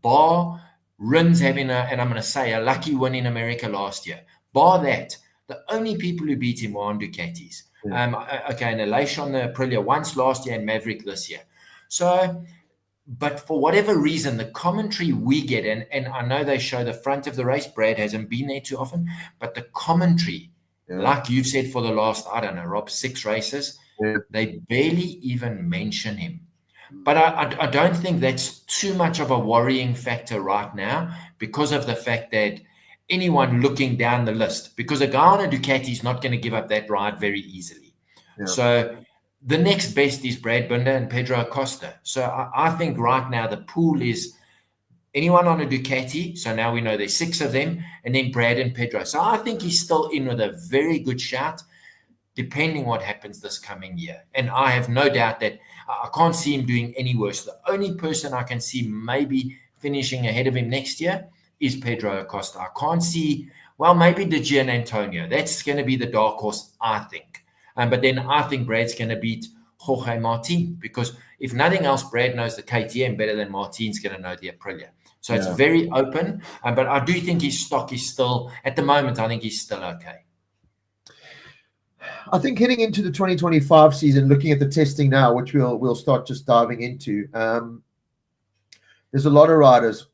bar Rins having and I'm going to say, a lucky win in America last year. Bar that, the only people who beat him were on Ducatis. Yeah. And Aleix on the Aprilia once last year and Maverick this year. So, but for whatever reason, the commentary we get, and I know they show the front of the race, Brad hasn't been there too often, but the commentary, like you've said for the last, I don't know, Rob, 6 races, they barely even mention him. But I don't think that's too much of a worrying factor right now, because of the fact that anyone looking down the list, because a guy on a Ducati is not going to give up that ride very easily. Yeah. So the next best is Brad Binder and Pedro Acosta. So I think right now the pool is anyone on a Ducati. So now we know there's 6 of them, and then Brad and Pedro. So I think he's still in with a very good shout, depending what happens this coming year. And I have no doubt that I can't see him doing any worse. The only person I can see maybe finishing ahead of him next year is Pedro Acosta. I can't see, well, maybe De Gianantonio. That's going to be the dark horse, I think. But then I think Brad's going to beat Jorge Martin, because if nothing else, Brad knows the KTM better than Martin's going to know the Aprilia. So it's very open. But I do think his stock is still, at the moment, I think he's still okay. I think heading into the 2025 season, looking at the testing now, which we'll start just diving into, there's a lot of riders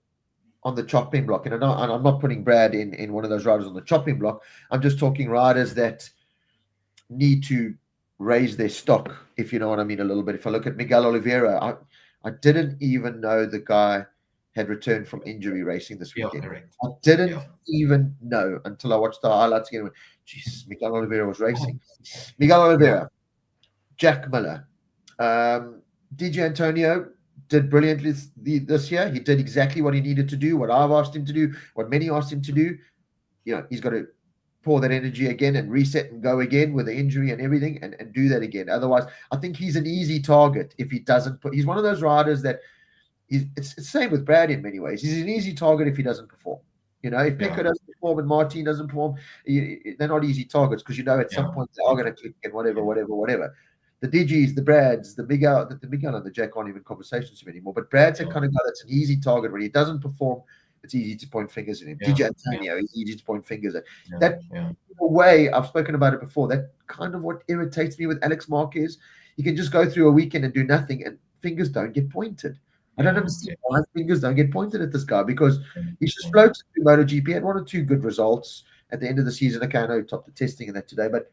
on the chopping block, and I'm not putting Brad in one of those riders on the chopping block. I'm just talking riders that need to raise their stock, if you know what I mean, a little bit. If I look at Miguel Oliveira, I didn't even know the guy had returned from injury racing this weekend. Correct. I didn't even know until I watched the highlights again. Jesus, Miguel Oliveira was racing. Miguel Oliveira, Jack Miller, DJ Antonio did brilliantly this year. He did exactly what he needed to do, what I've asked him to do, what many asked him to do. He's got to pour that energy again and reset and go again with the injury and everything and do that again. Otherwise, I think he's an easy target if he doesn't he's one of those riders that it's the same with Brad in many ways. He's an easy target if he doesn't perform. If Pecco doesn't perform and Martin doesn't perform, they're not easy targets because at some point they are going to click and whatever. The DGs, the Brads, the Miguel and the Jack aren't even conversations anymore. But Brad's the kind of guy that's an easy target. When he doesn't perform, it's easy to point fingers at him. DJ Antonio is easy to point fingers at. In a way, I've spoken about it before. That kind of what irritates me with Alex Marquez. You can just go through a weekend and do nothing, and fingers don't get pointed. I don't understand why fingers don't get pointed at this guy, because he's just floated through MotoGP, had 1 or 2 good results at the end of the season. Okay, I know he topped the testing and that today, but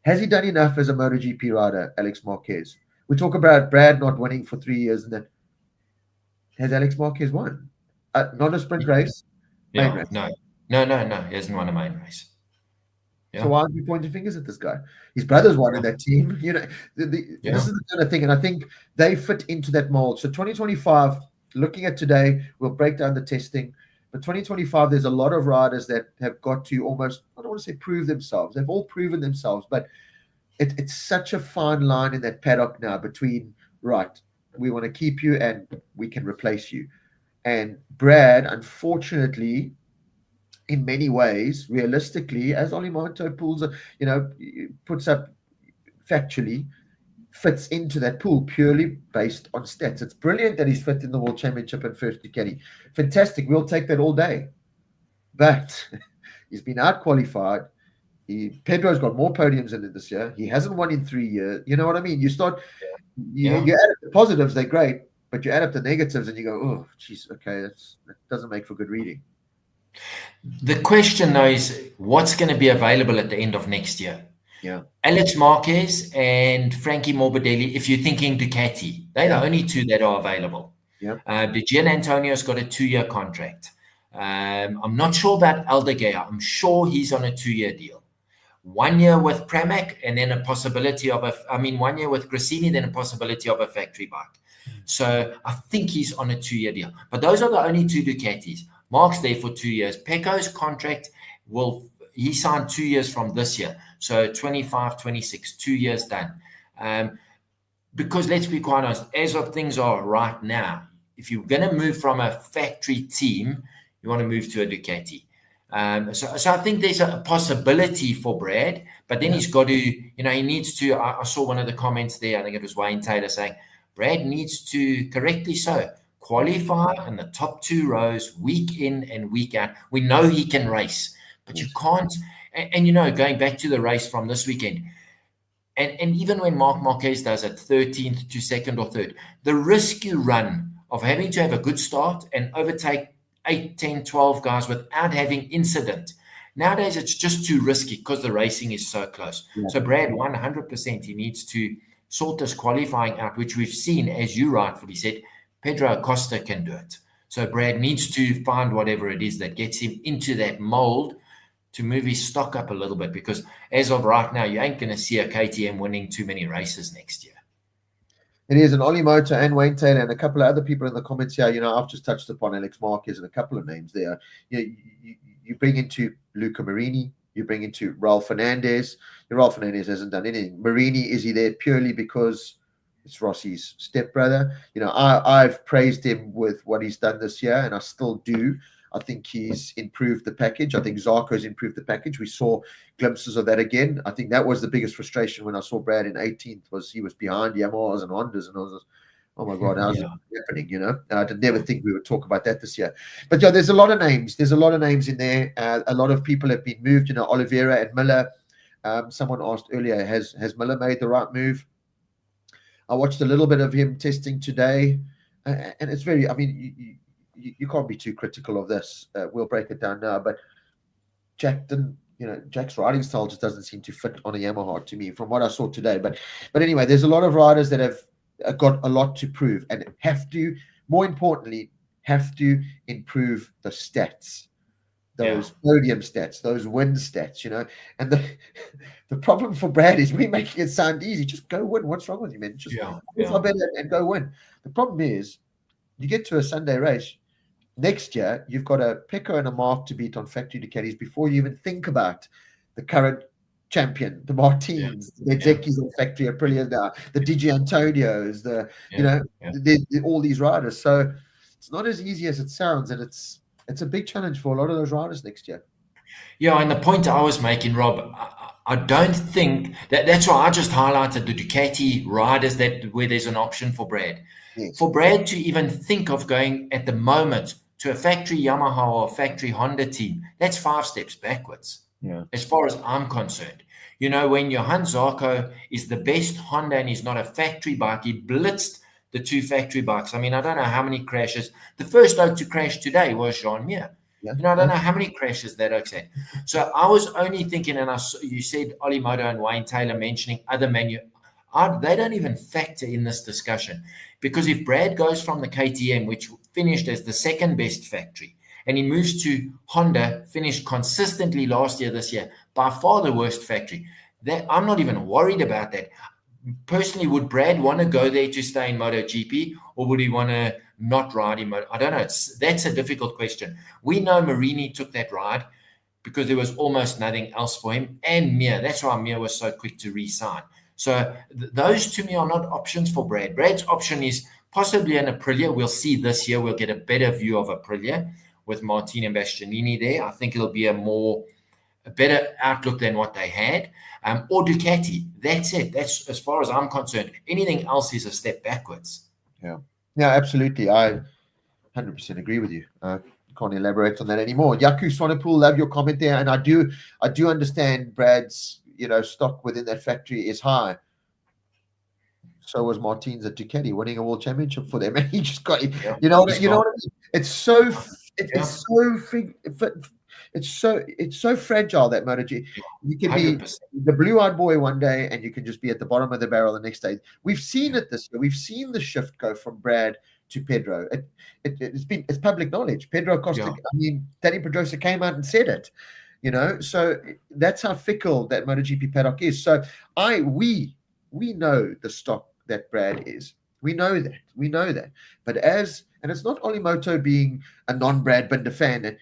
has he done enough as a MotoGP rider, Alex Marquez? We talk about Brad not winning for 3 years, and then has Alex Marquez won? Not a sprint race. Main race. No. He hasn't won a main race. So why are we pointing fingers at this guy? His brother's won in that team. This is the kind of thing, and I think they fit into that mold. So 2025, looking at today, we'll break down the testing. But 2025, there's a lot of riders that have got to almost, I don't want to say prove themselves. They've all proven themselves, but it's such a fine line in that paddock now between, right, we want to keep you and we can replace you. And Brad, unfortunately, in many ways, realistically, as Olimanto puts up factually, fits into that pool purely based on stats. It's brilliant that he's fit in the World Championship and first Ducati. Fantastic. We'll take that all day. But he's been out-qualified. Pedro's got more podiums in it this year. He hasn't won in 3 years. You know what I mean? You start, you add up the positives, they're great, but you add up the negatives and you go, oh, geez, okay, that doesn't make for good reading. The question, though, is what's going to be available at the end of next year? Yeah. Alex Marquez and Frankie Morbidelli, if you're thinking Ducati, they're the only 2 that are available. Yeah. Gian Antonio's got a 2-year contract. I'm not sure about Aldeguer. I'm sure he's on a 2-year deal. 1 year with Pramac, and then a possibility of 1 year with Grassini, then a possibility of a factory bike. So I think he's on a 2-year deal. But those are the only 2 Ducatis. Mark's there for 2 years. Pecco's contract he signed 2 years from this year. So 25, 26, 2 years done. Because let's be quite honest, as of things are right now, if you're going to move from a factory team, you want to move to a Ducati. So I think there's a possibility for Brad, but then he's got to, he needs to, I saw one of the comments there, I think it was Wayne Taylor saying, Brad needs to, correctly so, qualify in the top 2 rows week in and week out. We know he can race, but you can't. And going back to the race from this weekend, and even when Marc Marquez does it 13th to 2nd or 3rd, the risk you run of having to have a good start and overtake 8, 10, 12 guys without having incident. Nowadays, it's just too risky because the racing is so close. Yeah. So Brad, 100%, he needs to sort this qualifying out, which we've seen, as you rightfully said, Pedro Acosta can do it. So Brad needs to find whatever it is that gets him into that mold to move his stock up a little bit, because as of right now, you ain't going to see a KTM winning too many races next year. It is, and Oli Motor and Wayne Taylor and a couple of other people in the comments here, I've just touched upon Alex Marquez and a couple of names there. You bring into Luca Marini, you bring into Raul Fernandez. Raul Fernandez hasn't done anything. Marini, is he there purely because it's Rossi's stepbrother? I've praised him with what he's done this year, and I still do. I think he's improved the package. I think Zarco's improved the package. We saw glimpses of that again. I think that was the biggest frustration when I saw Brad in 18th, was he was behind Yamahas and Hondas, and I was, oh my God, how's it happening? I did never think we would talk about that this year. But there's a lot of names. There's a lot of names in there. A lot of people have been moved. Oliveira and Miller. Someone asked earlier, has Miller made the right move? I watched a little bit of him testing today, and it's very. I mean, you can't be too critical of this. We'll break it down now, but Jack didn't. Jack's riding style just doesn't seem to fit on a Yamaha to me, from what I saw today. But anyway, there's a lot of riders that have got a lot to prove and have to, more importantly, have to improve the stats. Those podium stats, those win stats, and the problem for Brad is we're making it sound easy. Just go win. What's wrong with you, man? Just better and go win. The problem is, you get to a Sunday race next year, you've got a Pecco and a Mark to beat on factory Ducatis before you even think about the current champion, the Martins, the Zeckis on factory Aprilia now, the Digi Antonios, all these riders. So it's not as easy as it sounds, and it's a big challenge for a lot of those riders next year. Yeah, and the point I was making, Rob, I don't think that's why I just highlighted the Ducati riders where there's an option for Brad. Yes. For Brad to even think of going at the moment to a factory Yamaha or a factory Honda team, that's 5 steps backwards. Yeah. As far as I'm concerned. When Johann Zarco is the best Honda and he's not a factory bike, he blitzed the 2 factory bikes. I mean, I don't know how many crashes. The first oak to crash today was Jean Mir. Yeah. I don't know how many crashes that oak's had. So I was only thinking, and you said Ollie Moto and Wayne Taylor mentioning other they don't even factor in this discussion, because if Brad goes from the KTM, which finished as the second best factory, and he moves to Honda, finished consistently last year, this year, by far the worst factory, I'm not even worried about that. Personally, would Brad want to go there to stay in MotoGP, or would he want to not ride in Moto? I don't know. That's a difficult question. We know Marini took that ride because there was almost nothing else for him, and Mir. That's why Mir was so quick to re-sign. So those to me are not options for Brad. Brad's option is possibly an Aprilia. We'll see this year. We'll get a better view of Aprilia with Martino Bastianini there. I think it'll be a better outlook than what they had. Or Ducati. That's it. That's as far as I'm concerned. Anything else is a step backwards. Yeah, absolutely. I 100% agree with you. Can't elaborate on that anymore. Yaku Swanepoel, love your comment there, and I do understand Brad's stock within that factory is high. So was Martins at Ducati, winning a world championship for them, and he just got you know what I mean? It's so fragile, that MotoGP. You can 100%. Be the blue-eyed boy one day, and you can just be at the bottom of the barrel the next day. We've seen it this year. We've seen the shift go from Brad to Pedro. It's public knowledge. Pedro Costa. I mean, Danny Pedrosa came out and said it. So that's how fickle that MotoGP paddock is. So we know the stock that Brad is. We know that. But and it's not only Moto being a non-Brad Binder fan.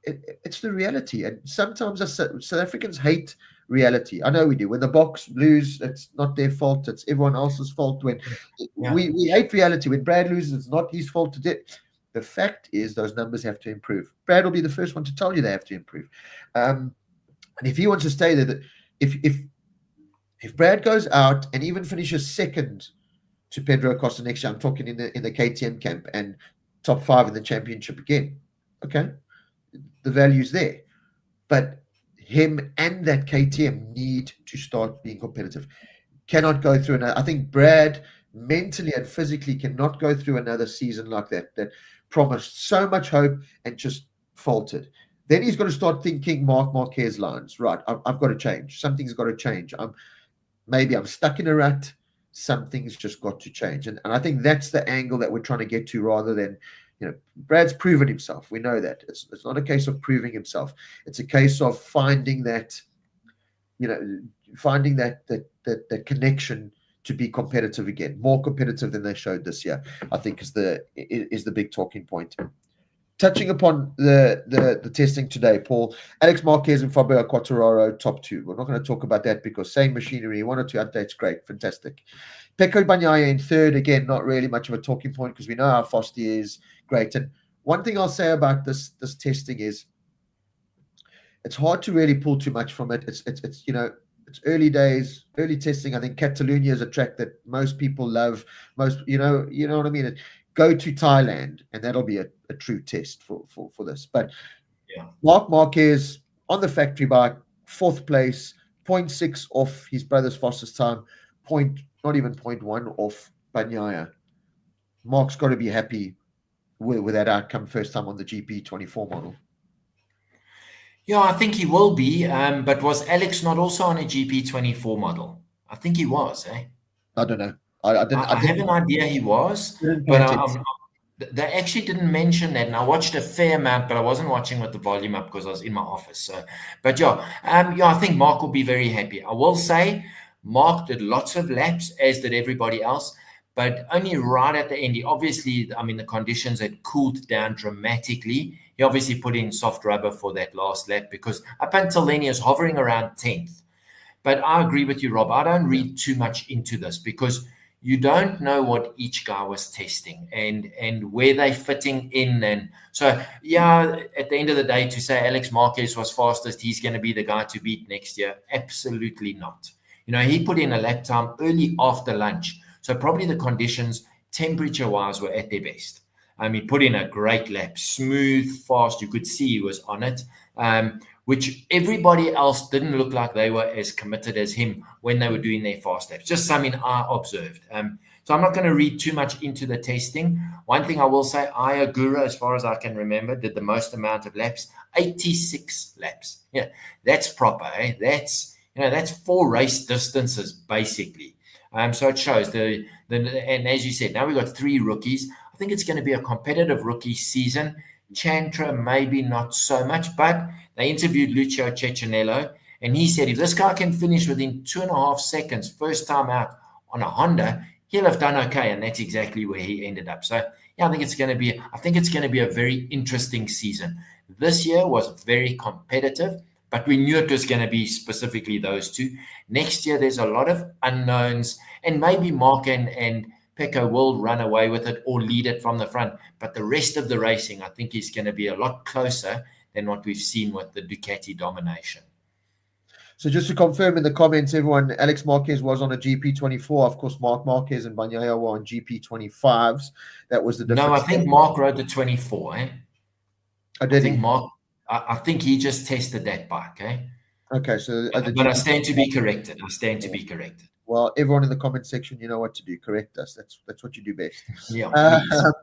It's the reality. And sometimes South Africans hate reality. I know we do. When the box lose, it's not their fault. It's everyone else's fault. When we hate reality. When Brad loses, it's not his fault. The fact is, those numbers have to improve. Brad will be the first one to tell you they have to improve. And if he wants to stay there, if Brad goes out and even finishes second to Pedro Acosta next year, I'm talking in the KTM camp, and top 5 in the championship again, okay, the value's there. But him and that KTM need to start being competitive. Cannot go through I think Brad mentally and physically cannot go through another season like that promised so much hope and just faltered. Then he's got to start thinking Marquez lines. Right, I've got to change. Something's got to change. Maybe I'm stuck in a rut. Something's just got to change. And I think that's the angle that we're trying to get to, rather than, Brad's proven himself. We know that. It's not a case of proving himself. It's a case of finding that connection to be competitive again, more competitive than they showed this year, I think is the big talking point. Touching upon the testing today, Paul, Alex Marquez and Fabio Quartararo, top 2. We're not going to talk about that because same machinery, 1 or 2 updates, great, fantastic. Pecco Bagnaia in 3rd, again, not really much of a talking point because we know how fast he is, great. And one thing I'll say about this testing is it's hard to really pull too much from it. It's early days, early testing. I think Catalunya is a track that most people love. You know what I mean? Go to Thailand, and that'll be a true test for this. But Mark Marquez on the factory bike, 4th place, 0.6 off his brother's fastest time, not even 0.1 off Bagnaia. Mark's got to be happy with that outcome first time on the GP24 model. Yeah, I think he will be. But was Alex not also on a GP24 model? I think he was, eh? I don't know. I have an idea he was, didn't pay but attention. they actually didn't mention that. And I watched a fair amount, but I wasn't watching with the volume up because I was in my office. So, but yeah, I think Mark will be very happy. I will say Mark did lots of laps, as did everybody else, but only right at the end. He obviously, I mean, the conditions had cooled down dramatically. He obviously put in soft rubber for that last lap because up until then he was hovering around 10th. But I agree with you, Rob. I don't read too much into this because you don't know what each guy was testing and where they're fitting in. And so, yeah, at the end of the day, to say Alex Marquez was fastest, he's going to be the guy to beat next year. Absolutely not. You know, he put in a lap time early after lunch. So probably the conditions, temperature-wise, were at their best. He put in a great lap, smooth, fast. You could see he was on it. Which everybody else didn't look like they were as committed as him when they were doing their fast laps. Just something I observed. So I'm not going to read too much into the testing. One thing I will say, Ayagura, as far as I can remember, did the most amount of laps, 86 laps. Yeah, that's proper. Eh? That's 4 race distances basically. So it shows and as you said, now we've got 3 rookies. I think it's going to be a competitive rookie season. Chantra maybe not so much, but they interviewed Lucio Cecchinello, and he said if this guy can finish within 2.5 seconds, first time out on a Honda, he'll have done okay, and that's exactly where he ended up. So yeah, I think it's going to be a very interesting season. This year was very competitive, but we knew it was going to be specifically those two. Next year, there's a lot of unknowns, and maybe Mark and Pecco will run away with it or lead it from the front. But the rest of the racing, I think, is going to be a lot closer than what we've seen with the Ducati domination. So just to confirm in the comments, everyone, Alex Marquez was on a GP24. Of course, Mark Marquez and Bagnaia were on GP25s. That was the difference. No, I think Mark rode the 24, eh? I think Mark, I think he just tested that bike, eh? Okay, so but I stand to be corrected. Well, everyone in the comment section, you know what to do. Correct us. That's what you do best. Yeah, please.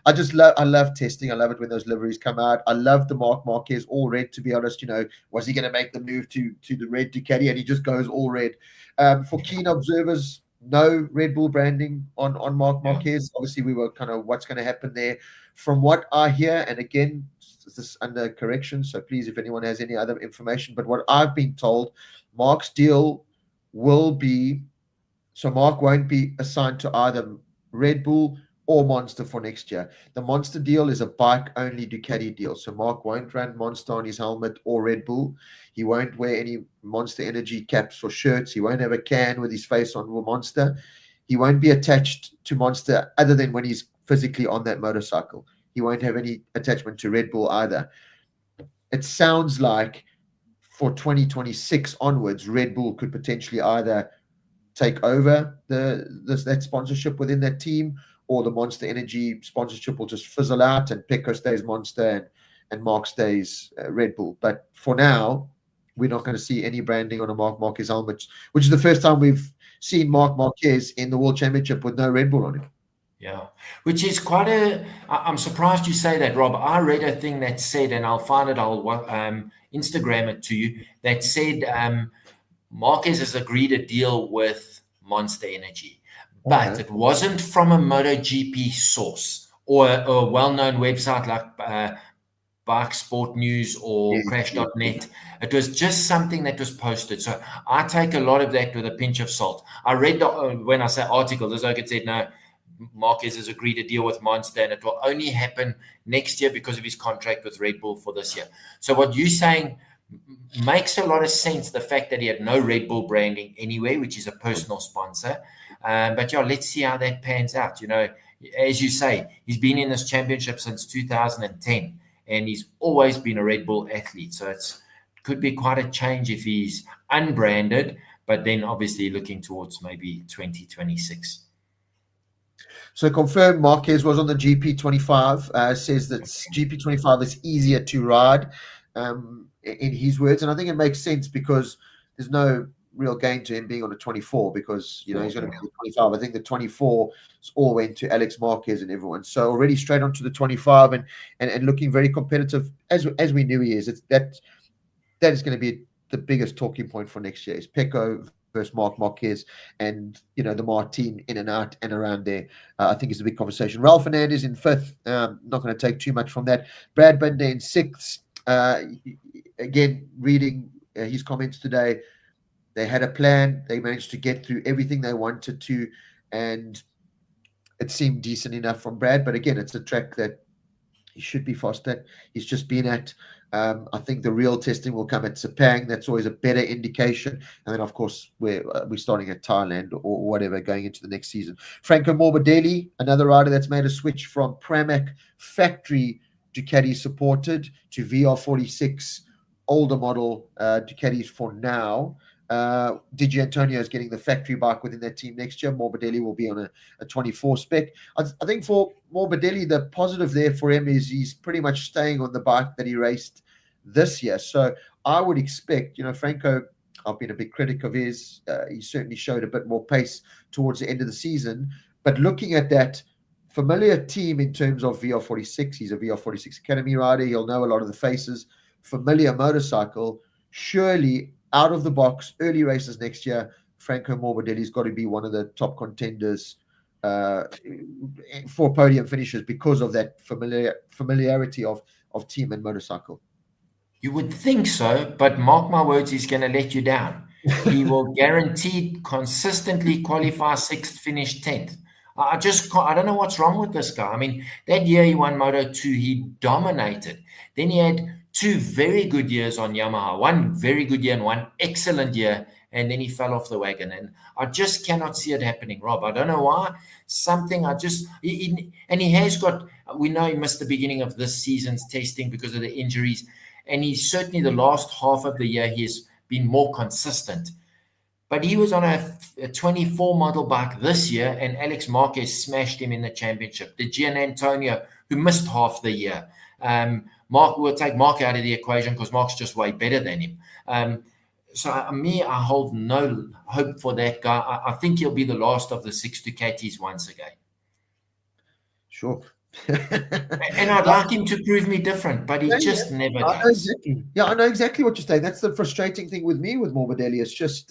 I love testing. I love it when those liveries come out. I love the Mark Marquez all red, to be honest. Was he going to make the move to the red Ducati, and he just goes all red. For keen observers, no Red Bull branding on Mark Marquez. Obviously, we were kind of what's going to happen there. From what I hear, and again, this is under correction, so please, if anyone has any other information, but what I've been told, Mark's deal will be, so Mark won't be assigned to either Red Bull or Monster for next year. The Monster deal is a bike-only Ducati deal, so Mark won't run Monster on his helmet or Red Bull. He won't wear any Monster Energy caps or shirts. He won't have a can with his face on Monster. He won't be attached to Monster other than when he's physically on that motorcycle. He won't have any attachment to Red Bull either. It sounds like for 2026 onwards, Red Bull could potentially either take over that sponsorship within that team, or the Monster Energy sponsorship will just fizzle out and Pecco stays Monster and Mark stays Red Bull. But for now, we're not going to see any branding on a Mark Marquez helmet, which is the first time we've seen Mark Marquez in the World Championship with no Red Bull on him. Yeah, which is I'm surprised you say that, Rob. I read a thing that said, and I'll find it, I'll Instagram it to you, that said Marquez has agreed a deal with Monster Energy, but it wasn't from a MotoGP source or a well-known website like Bike Sport News or Crash.net. It was just something that was posted. So I take a lot of that with a pinch of salt. I read when I say article, there's like it said, no, Marquez has agreed a deal with Monster, and it will only happen next year because of his contract with Red Bull for this year. So what you're saying makes a lot of sense, the fact that he had no Red Bull branding anyway, which is a personal sponsor. But yeah, let's see how that pans out. As you say, he's been in this championship since 2010, and he's always been a Red Bull athlete. So it could be quite a change if he's unbranded, but then obviously looking towards maybe 2026. So confirmed, Marquez was on the GP25, says that GP25 is easier to ride, in his words. And I think it makes sense because there's no real gain to him being on a 24 because he's going to be on the 25. I think the 24 all went to Alex Marquez and everyone. So already straight onto the 25 and looking very competitive as we knew he is. That is going to be the biggest talking point for next year is Pecco versus Marquez and the Martin in and out and around there. I think is a big conversation. Ralph Fernandez in fifth. Not going to take too much from that. Brad Binder in sixth. Again, reading his comments today, they had a plan. They managed to get through everything they wanted to, and it seemed decent enough from Brad. But again, it's a track that he should be fast at. He's just been at. I think the real testing will come at Sepang. That's always a better indication. And then, of course, we're starting at Thailand or whatever going into the next season. Franco Morbidelli, another rider that's made a switch from Pramac factory Ducati supported to VR46 older model Ducatis for now. Digi Antonio is getting the factory bike within that team next year. Morbidelli will be on a 24 spec. I think for Morbidelli, the positive there for him is he's pretty much staying on the bike that he raced this year. So I would expect, Franco, I've been a big critic of his. He certainly showed a bit more pace towards the end of the season. But looking at that familiar team in terms of VR46, he's a VR46 Academy rider. He'll know a lot of the faces. Familiar motorcycle, surely out of the box, early races next year, Franco Morbidelli's got to be one of the top contenders for podium finishes because of that familiarity of team and motorcycle. You would think so, but mark my words, he's going to let you down. He will guaranteed consistently qualify 6th, finish 10th. I don't know what's wrong with this guy. I mean, that year he won Moto2, he dominated. Then he had 2 very good years on Yamaha, 1 very good year and 1 excellent year, and then he fell off the wagon. And I just cannot see it happening, Rob. I don't know why. And he has got, we know he missed the beginning of this season's testing because of the injuries, and he's certainly the last half of the year he has been more consistent. But he was on a 24 model bike this year, and Alex Marquez smashed him in the championship. The Gian Antonio, who missed half the year. We'll take Mark out of the equation because Mark's just way better than him. I hold no hope for that guy. I think he'll be the last of the 6 Ducatis once again. Sure. And I'd like him to prove me different, but he never does. Exactly. Yeah, I know exactly what you're saying. That's the frustrating thing with me with Morbidelli. It's just,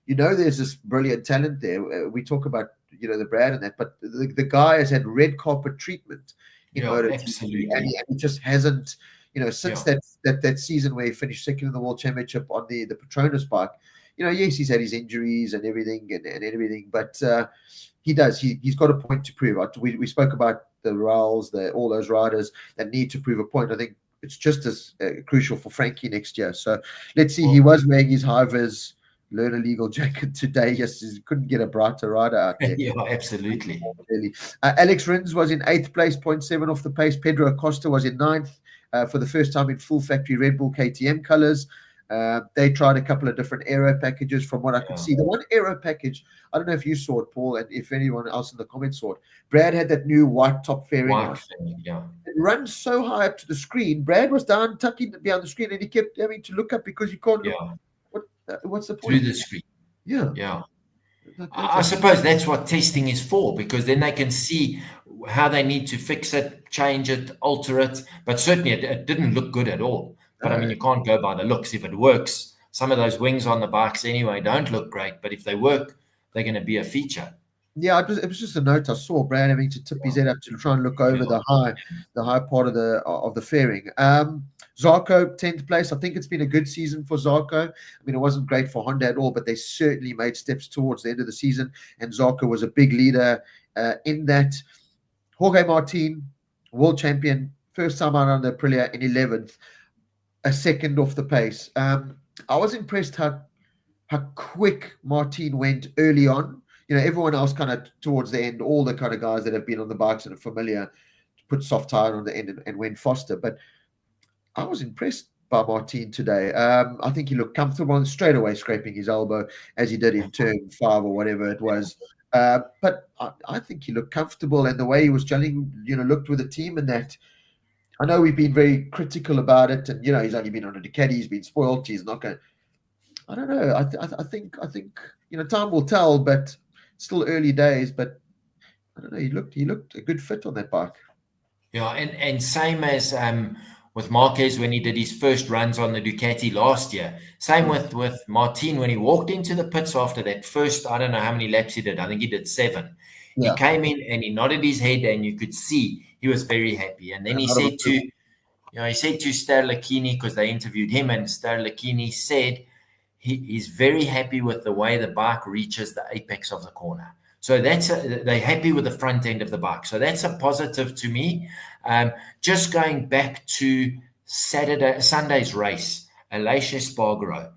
there's this brilliant talent there. We talk about, the Brad and that, but the guy has had red carpet treatment. Absolutely. And he just hasn't, since that season where he finished second in the World Championship on the Petronas bike. Yes, he's had his injuries and everything and everything, but he's got a point to prove. We spoke about the Raoul's, all those riders that need to prove a point. I think it's just as crucial for Frankie next year. So let's see. He was wearing his high-vis learner legal jacket today. Yes, he couldn't get a brighter rider out there. Yeah, absolutely. Alex Rins was in 8th place, 0.7 off the pace. Pedro Acosta was in 9th for the first time in full factory Red Bull KTM colors. They tried a couple of different aero packages from what I could see. The one aero package, I don't know if you saw it, Paul, and if anyone else in the comments saw it. Brad had that new white top fairing. It runs so high up to the screen. Brad was down, tucking behind the screen, and he kept having to look up because you can't look. What's the point? Through the screen. Yeah. I suppose that's what testing is for, because then they can see how they need to fix it, change it, alter it. But certainly it didn't look good at all. But I mean, you can't go by the looks. If it works, some of those wings on the bikes anyway don't look great. But if they work, they're going to be a feature. Yeah, it was just a note I saw Brad having to tip his head up to try and look over the high part of the fairing. Zarco 10th place. I think it's been a good season for Zarco. I mean, it wasn't great for Honda at all, but they certainly made steps towards the end of the season, and Zarco was a big leader in that. Jorge Martin, world champion, first time out on the Aprilia in 11th, a second off the pace. I was impressed how quick Martin went early on. Everyone else kind of towards the end, all the kind of guys that have been on the bikes and are familiar, put soft tire on the end and went faster. But I was impressed by Martin today. I think he looked comfortable and straight away scraping his elbow as he did in turn 5 or whatever it was. But I think he looked comfortable, and the way he was gelling, looked with the team and that. I know we've been very critical about it, and he's only been on a Ducati, he's been spoiled, he's not going. I don't know. I think time will tell, but still early days. But I don't know. He looked a good fit on that bike. Yeah, and same as with Marquez when he did his first runs on the Ducati last year. Same with Martin when he walked into the pits after that first, I don't know how many laps he did. I think he did 7. He Yeah, came in and he nodded his head, and you could see he was very happy. And then a lot of he said to Sterlachini, because they interviewed him, and Sterlachini said he's very happy with the way the bike reaches the apex of the corner. So they're happy with the front end of the bike. So that's a positive to me. Just going back to Sunday's race, Aleix Espargaro.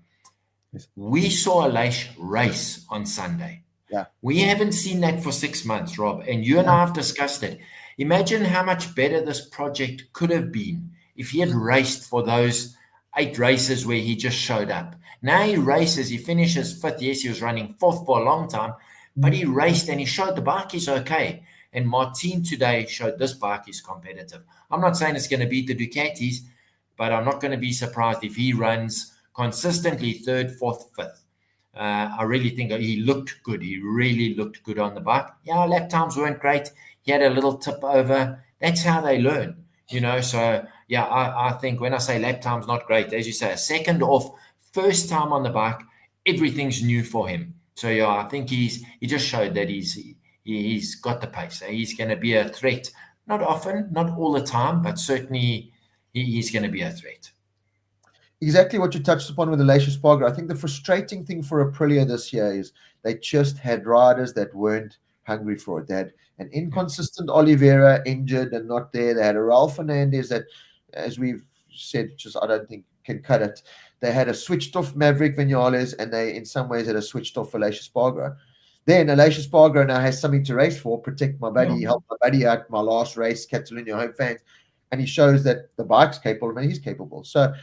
We saw Aleix race on Sunday. Yeah. We haven't seen that for 6 months, Rob, and you and I have discussed it. Imagine how much better this project could have been if he had raced for those 8 races where he just showed up. Now he races, he finishes 5th. Yes, he was running 4th for a long time, but he raced and he showed the bike is okay. And Martin today showed this bike is competitive. I'm not saying it's going to beat the Ducatis, but I'm not going to be surprised if he runs consistently 3rd, 4th, 5th. I really think he looked good. He really looked good on the bike. Yeah, lap times weren't great. He had a little tip over. That's how they learn, So, yeah, I think when I say lap times not great, as you say, a second off, first time on the bike, everything's new for him. So, yeah, I think he just showed that he's got the pace. He's going to be a threat. Not often, not all the time, but certainly he's going to be a threat. Exactly what you touched upon with Aleix Espargaro. I think the frustrating thing for Aprilia this year is they just had riders that weren't hungry for it. They had an inconsistent Oliveira injured and not there. They had a Ralph Fernandez that, as we've said, just I don't think can cut it. They had a switched off Maverick Vinales, and they in some ways had a switched off Aleix Espargaro. Then Aleix Espargaro now has something to race for, protect my buddy, help my buddy out my last race, Catalunya home fans. And he shows that the bike's capable and he's capable. So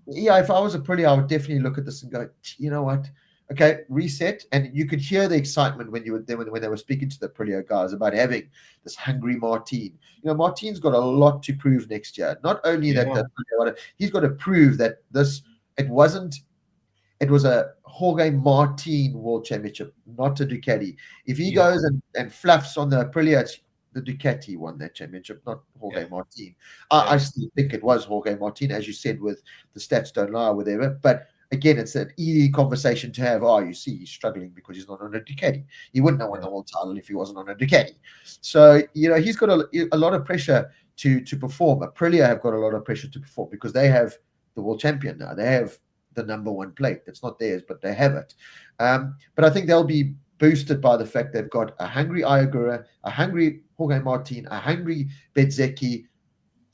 yeah, if I was Aprilia, I would definitely look at this and go, you know what? Okay, reset. And you could hear the excitement when they were speaking to the Aprilia guys about having this hungry Martin. Martin's got a lot to prove next year. Not only that he's got to prove that it was a Jorge Martin World Championship, not a Ducati. If he goes and fluffs on the Aprilia, the Ducati won that championship, not Jorge Martin. I still think it was Jorge Martin, as you said, with the stats don't lie or whatever. But again, it's an easy conversation to have. Oh, you see, he's struggling because he's not on a Ducati. He wouldn't have won the world title if he wasn't on a Ducati. So, he's got a lot of pressure to perform. Aprilia have got a lot of pressure to perform because they have the world champion now. They have the number 1 plate. That's not theirs, but they have it. But I think they'll be boosted by the fact they've got a hungry Ayagura, a hungry Jorge Martin, a hungry Bezzecchi,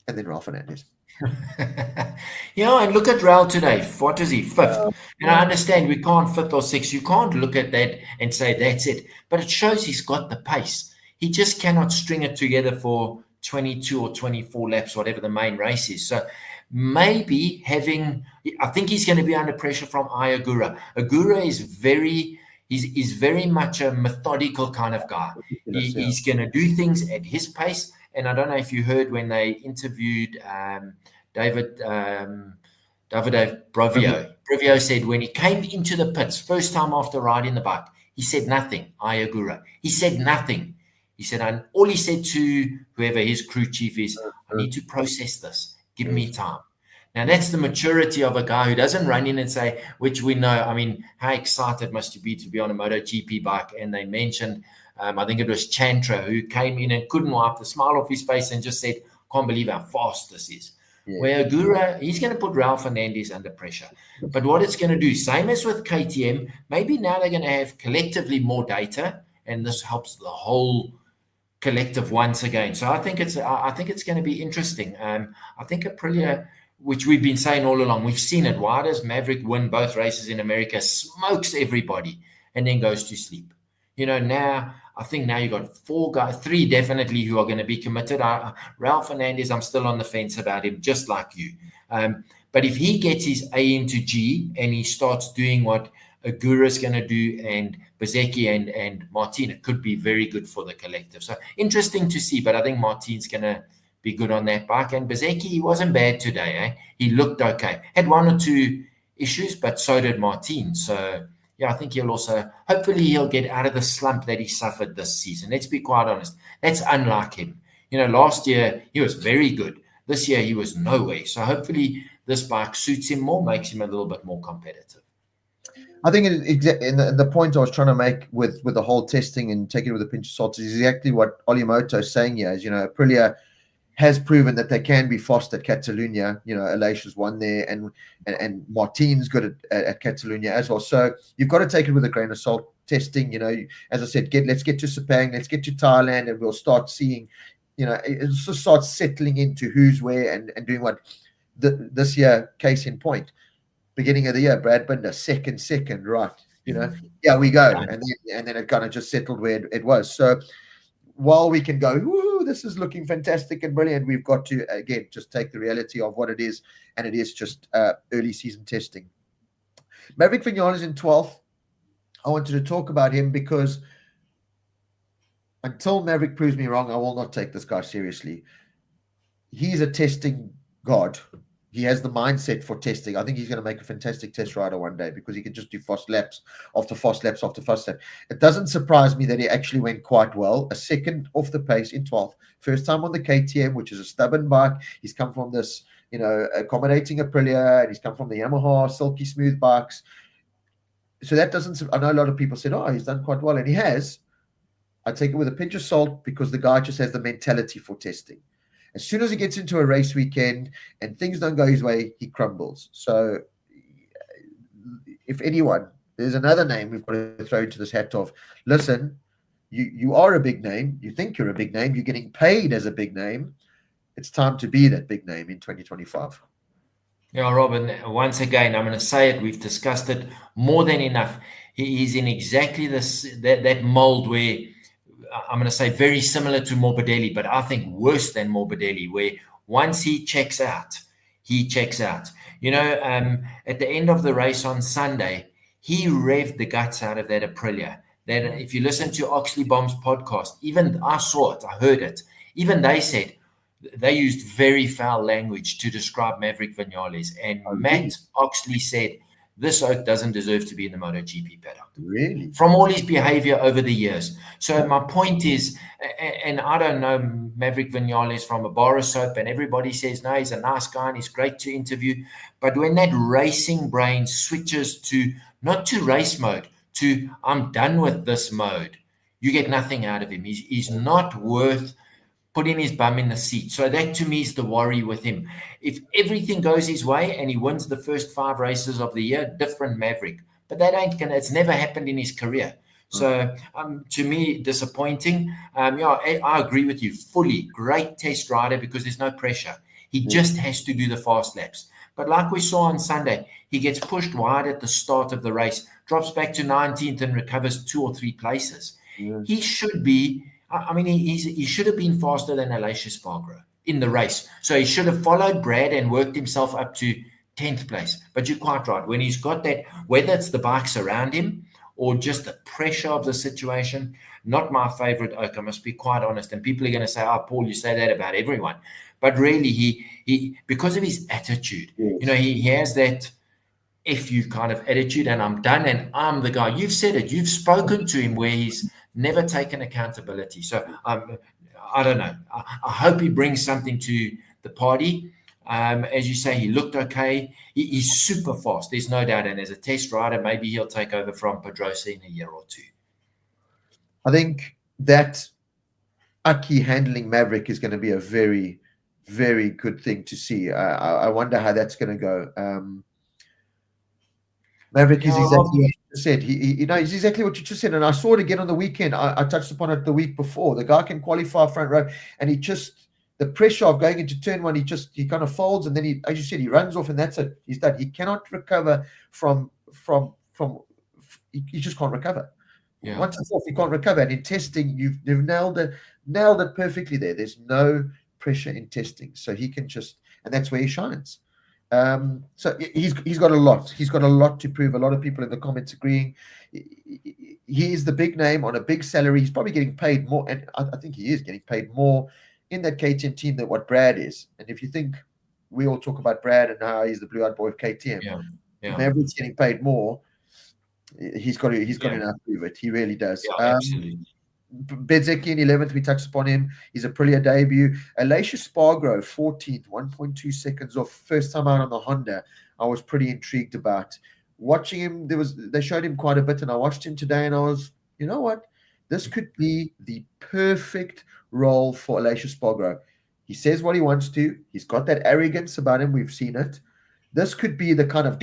and then Ralph Fernandez. And look at Raul today. What is he? 5th. And I understand we can't 5th or 6th. You can't look at that and say that's it. But it shows he's got the pace. He just cannot string it together for 22 or 24 laps, whatever the main race is. So maybe I think he's going to be under pressure from Ayagura. Agura is He's very much a methodical kind of guy. He's going to do things at his pace. And I don't know if you heard when they interviewed David Brovio. Brovio said when he came into the pits, first time after riding the bike, he said nothing, Ayagura. He said nothing. He said, and all he said to whoever his crew chief is, I need to process this. Give me time. Now, that's the maturity of a guy who doesn't run in and say, which we know, I mean, how excited must you be to be on a MotoGP bike? And they mentioned, I think it was Chantra, who came in and couldn't wipe the smile off his face and just said, can't believe how fast this is. Yeah. Where Agura, he's going to put Ralph Fernandez under pressure. But what it's going to do, same as with KTM, maybe now they're going to have collectively more data, and this helps the whole collective once again. So I think it's going to be interesting. I think Aprilia, which we've been saying all along, we've seen it. Why does Maverick win both races in America, smokes everybody, and then goes to sleep? Now I think you got 3 definitely who are going to be committed. Ralph Fernandez, I'm still on the fence about him, just like you. But if he gets his A into G and he starts doing what Agura's going to do and Bezzecchi and Martin, it could be very good for the collective. So interesting to see, but I think Martin's going to be good on that bike. And Bezzecchi, he wasn't bad today. He looked okay. Had 1 or 2 issues, but so did Martin. So yeah, I think hopefully he'll get out of the slump that he suffered this season. Let's be quite honest. That's unlike him. Last year he was very good. This year he was nowhere. So hopefully this bike suits him more, makes him a little bit more competitive. I think the point I was trying to make with the whole testing and taking it with a pinch of salt is exactly what Olimoto is saying here. Is Aprilia has proven that they can be fast at Catalunya. Alesia's won there, and Martin's good at Catalunya as well. So you've got to take it with a grain of salt. Testing, as I said, let's get to Sepang, let's get to Thailand, and we'll start seeing, it just starts settling into who's where and doing what. This year, case in point, beginning of the year, Brad Binder, second, right? Yeah, we go, and then it kind of just settled where it was. So while we can go, woo, this is looking fantastic and brilliant, we've got to, again, just take the reality of what it is, and it is just early season testing. Maverick Vinales in 12th. I wanted to talk about him because until Maverick proves me wrong, I will not take this guy seriously. He's a testing god. He has the mindset for testing. I think he's going to make a fantastic test rider one day because he can just do fast laps after fast laps after fast lap. It doesn't surprise me that he actually went quite well. A second off the pace in 12th. First time on the KTM, which is a stubborn bike. He's come from this, accommodating Aprilia, and he's come from the Yamaha silky smooth bikes. So that doesn't, I know a lot of people said, he's done quite well, and he has. I take it with a pinch of salt because the guy just has the mentality for testing. As soon as he gets into a race weekend and things don't go his way, he crumbles. So if anyone, there's another name we've got to throw into this hat of, listen, you are a big name. You think you're a big name. You're getting paid as a big name. It's time to be that big name in 2025. Yeah, Robin, once again, I'm going to say it. We've discussed it more than enough. He's in exactly that mold where I'm going to say very similar to Morbidelli, but I think worse than Morbidelli, where once he checks out, he checks out. At the end of the race on Sunday, he revved the guts out of that Aprilia. That if you listen to Oxley Bomb's podcast, even I saw it, I heard it. Even they said they used very foul language to describe Maverick Vinales, and Matt Oxley said this oak doesn't deserve to be in the MotoGP paddock. Really? From all his behavior over the years. So my point is, and I don't know Maverick Vinales from a bar of soap, and everybody says, no, he's a nice guy and he's great to interview. But when that racing brain switches to, not to race mode, to I'm done with this mode, you get nothing out of him. He's not worth putting his bum in the seat. So that to me is the worry with him. If everything goes his way and he wins the first 5 races of the year, different Maverick. But that it's never happened in his career. So to me, disappointing. I agree with you fully. Great test rider because there's no pressure. He just has to do the fast laps. But like we saw on Sunday, he gets pushed wide at the start of the race, drops back to 19th and recovers 2 or 3 places. He should be, he should have been faster than Aleix Espargaro in the race. So he should have followed Brad and worked himself up to 10th place. But you're quite right. When he's got that, whether it's the bikes around him or just the pressure of the situation, not my favorite oak, I must be quite honest. And people are going to say, Paul, you say that about everyone. But really, he because of his attitude, he has that FU kind of attitude, and I'm done, and I'm the guy. You've said it. You've spoken to him where he's never taken accountability. So I don't know. I hope he brings something to the party. As you say, he looked okay. He's super fast. There's no doubt. And as a test rider, maybe he'll take over from Pedrosa in a year or 2. I think that Aki handling Maverick is going to be a very, very good thing to see. I wonder how that's going to go. Maverick is exactly what you said. He's exactly what you just said. And I saw it again on the weekend. I touched upon it the week before. The guy can qualify front row, and the pressure of going into turn 1, he kind of folds, and then as you said, he runs off, and that's it. He's done. He cannot recover from he just can't recover. Yeah. Once it's off, he can't recover. And in testing, you've nailed it perfectly there. There's no pressure in testing, so he can and that's where he shines. So he's got a lot. He's got a lot to prove. A lot of people in the comments agreeing. He is the big name on a big salary. He's probably getting paid more, and I think he is getting paid more in that KTM team than what Brad is. And if you think we all talk about Brad and how he's the blue-eyed boy of KTM, Yeah. Maverick's getting paid more. He's got enough to do it. He really does. Yeah, absolutely. Bezzecchi in 11th, we touched upon him. He's a Aprilia debut. Alacia Spargo, 14th, 1.2 seconds off. First time out on the Honda. I was pretty intrigued about watching him. They showed him quite a bit, and I watched him today, and I was, you know what? This could be the perfect role for Alacia Spargo. He says what he wants to. He's got that arrogance about him. We've seen it. This could be the kind of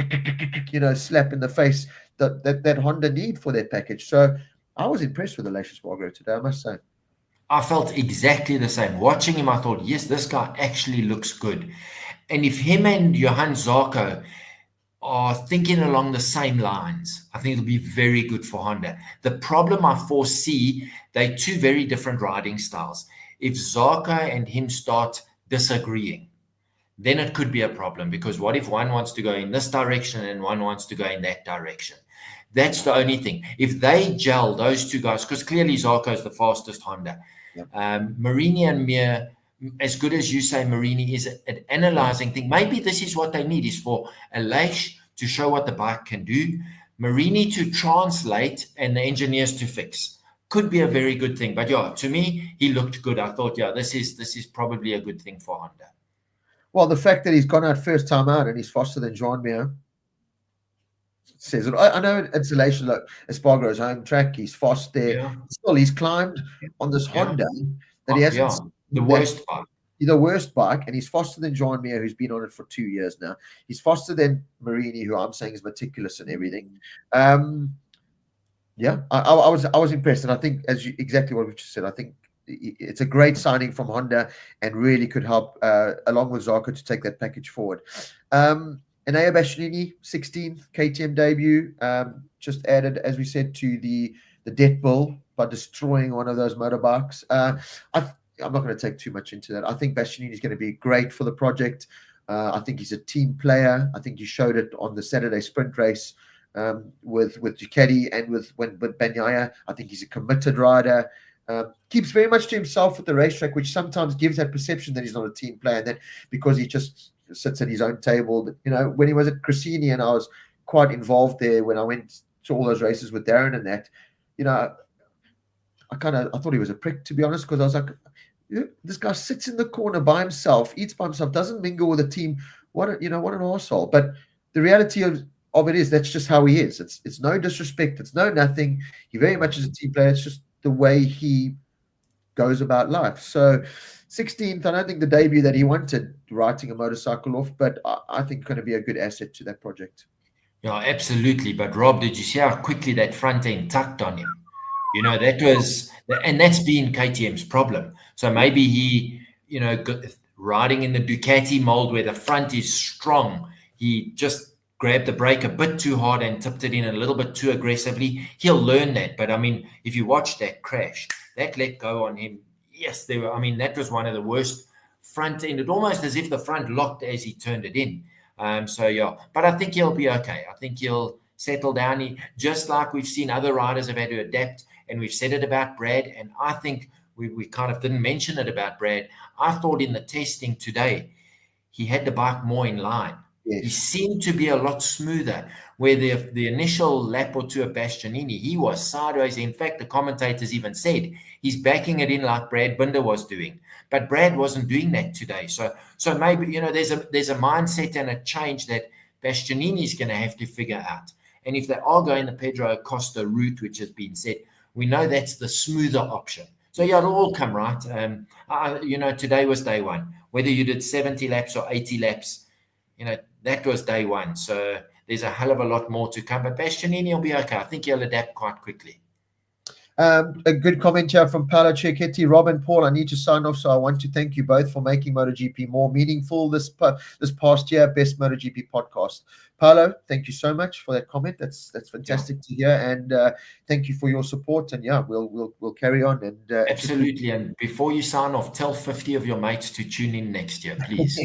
slap in the face that Honda need for their package. So I was impressed with Alacia Spargo today, I must say. I felt exactly the same. Watching him, I thought, yes, this guy actually looks good. And if him and Johann Zarco are thinking along the same lines, I think it'll be very good for Honda. The problem I foresee, they're two very different riding styles. If Zarco and him start disagreeing, then it could be a problem, because what if one wants to go in this direction and one wants to go in that direction? That's the only thing. If they gel, those two guys, because clearly Zarco is the fastest Honda. Yep. Marini and Mir, as good as you say, Marini is an analyzing thing. Maybe this is what they need, is for Aleix to show what the bike can do, Marini to translate, and the engineers to fix. Could be a very good thing. But yeah, to me, he looked good. I thought, yeah, this is probably a good thing for Honda. Well, the fact that he's gone out first time out and he's faster than Jean Mir says it. I know it's Espargaro's home track. He's fast there. Yeah. Still, he's climbed on this Honda that he hasn't. The worst bike. The worst bike, and he's faster than Jean Mir, who's been on it for 2 years now. He's faster than Marini, who I'm saying is meticulous and everything. Yeah, I was impressed, and I think exactly what we just said. I think it's a great signing from Honda, and really could help along with Zarco to take that package forward. Enea Bastianini, 16th KTM debut, just added, as we said, to the debt bill by destroying one of those motorbikes. I'm not going to take too much into that. I think Bastianini is going to be great for the project. I think he's a team player. I think he showed it on the Saturday sprint race with Ducati and with Bagnaia. I think he's a committed rider. Keeps very much to himself at the racetrack, which sometimes gives that perception that he's not a team player, and that because he just sits at his own table. You know, when he was at Cressini, and I was quite involved there when I went to all those races with Darren and that, you know, I thought he was a prick, to be honest, because I was like, this guy sits in the corner by himself, eats by himself, doesn't mingle with the team. What an arsehole. But the reality of it is that's just how he is. It's no disrespect. It's no nothing. He very much is a team player. It's just the way he goes about life. So 16th, I don't think the debut that he wanted, writing a motorcycle off, but I think going to be a good asset to that project. Yeah, absolutely. But Rob, did you see how quickly that front end tucked on him? You know, that's been KTM's problem. So maybe he, riding in the Ducati mold where the front is strong, he just grabbed the brake a bit too hard and tipped it in a little bit too aggressively. He'll learn that. But I mean, if you watch that crash, that let go on him. Yes, that was one of the worst front end. It almost as if the front locked as he turned it in. But I think he'll be okay. I think he'll settle down. Just like we've seen other riders have had to adapt, and we've said it about Brad, and I think we kind of didn't mention it about Brad. I thought in the testing today, he had the bike more in line. Yes. He seemed to be a lot smoother, where the initial lap or two of Bastianini, he was sideways. In fact, the commentators even said he's backing it in like Brad Binder was doing. But Brad wasn't doing that today. So maybe, there's a mindset and a change that Bastianini is going to have to figure out. And if they are going the Pedro Acosta route, which has been said, we know that's the smoother option. So it'll all come right. Today was day one. Whether you did 70 laps or 80 laps, that was day one. So there's a hell of a lot more to come. But Bastianini will be okay. I think he'll adapt quite quickly. A good comment here from Paolo Cecchetti. Rob and Paul, I need to sign off, so I want to thank you both for making MotoGP more meaningful this past year. Best MotoGP podcast. Paolo, thank you so much for that comment. That's fantastic to hear, and thank you for your support. And we'll carry on. And absolutely. And before you sign off, tell 50 of your mates to tune in next year, please.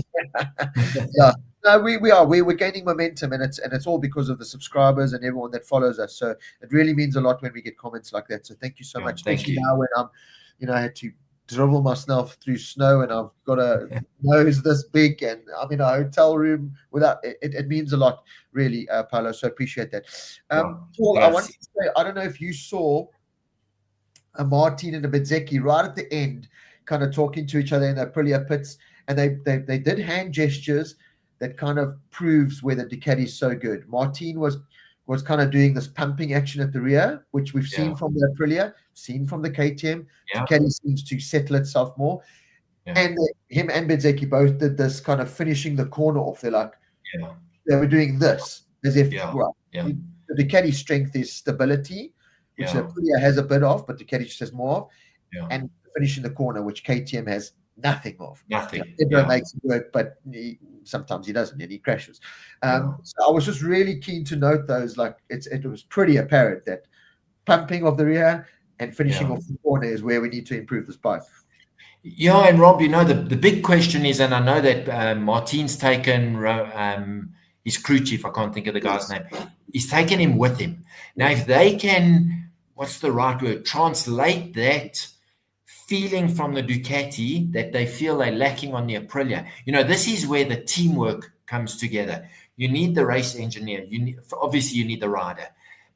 Yeah. No, we're gaining momentum, and it's all because of the subscribers and everyone that follows us. So it really means a lot when we get comments like that. So thank you so much, especially now when I had to dribble myself through snow, and I've got a nose this big, and I'm in a hotel room without it means a lot, really, Paolo. So appreciate that. Paul, I want to say, I don't know if you saw a Martin and a Bezzecchi right at the end, kind of talking to each other in the Aprilia pits, and they did hand gestures that kind of proves whether Ducati is so good. Martin was kind of doing this pumping action at the rear, which we've seen from the Aprilia, seen from the KTM. Ducati seems to settle itself more. And him and Bezzecchi both did this kind of finishing the corner off. They're like, they were doing this as if, the Ducati strength is stability, which the Aprilia has a bit of, but Ducati just has more of, and finishing the corner, which KTM has nothing of. Everyone makes it work, but sometimes he doesn't, and he crashes. So I was just really keen to note those. Like it was pretty apparent that pumping of the rear and finishing off the corner is where we need to improve this bike. Yeah, and Rob, the big question is, and I know that Martin's taken his crew chief, I can't think of the guy's name, he's taken him with him. Now, if they can, what's the right word, translate that feeling from the Ducati that they feel they're lacking on the Aprilia. This is where the teamwork comes together. You need the race engineer. Obviously, you need the rider.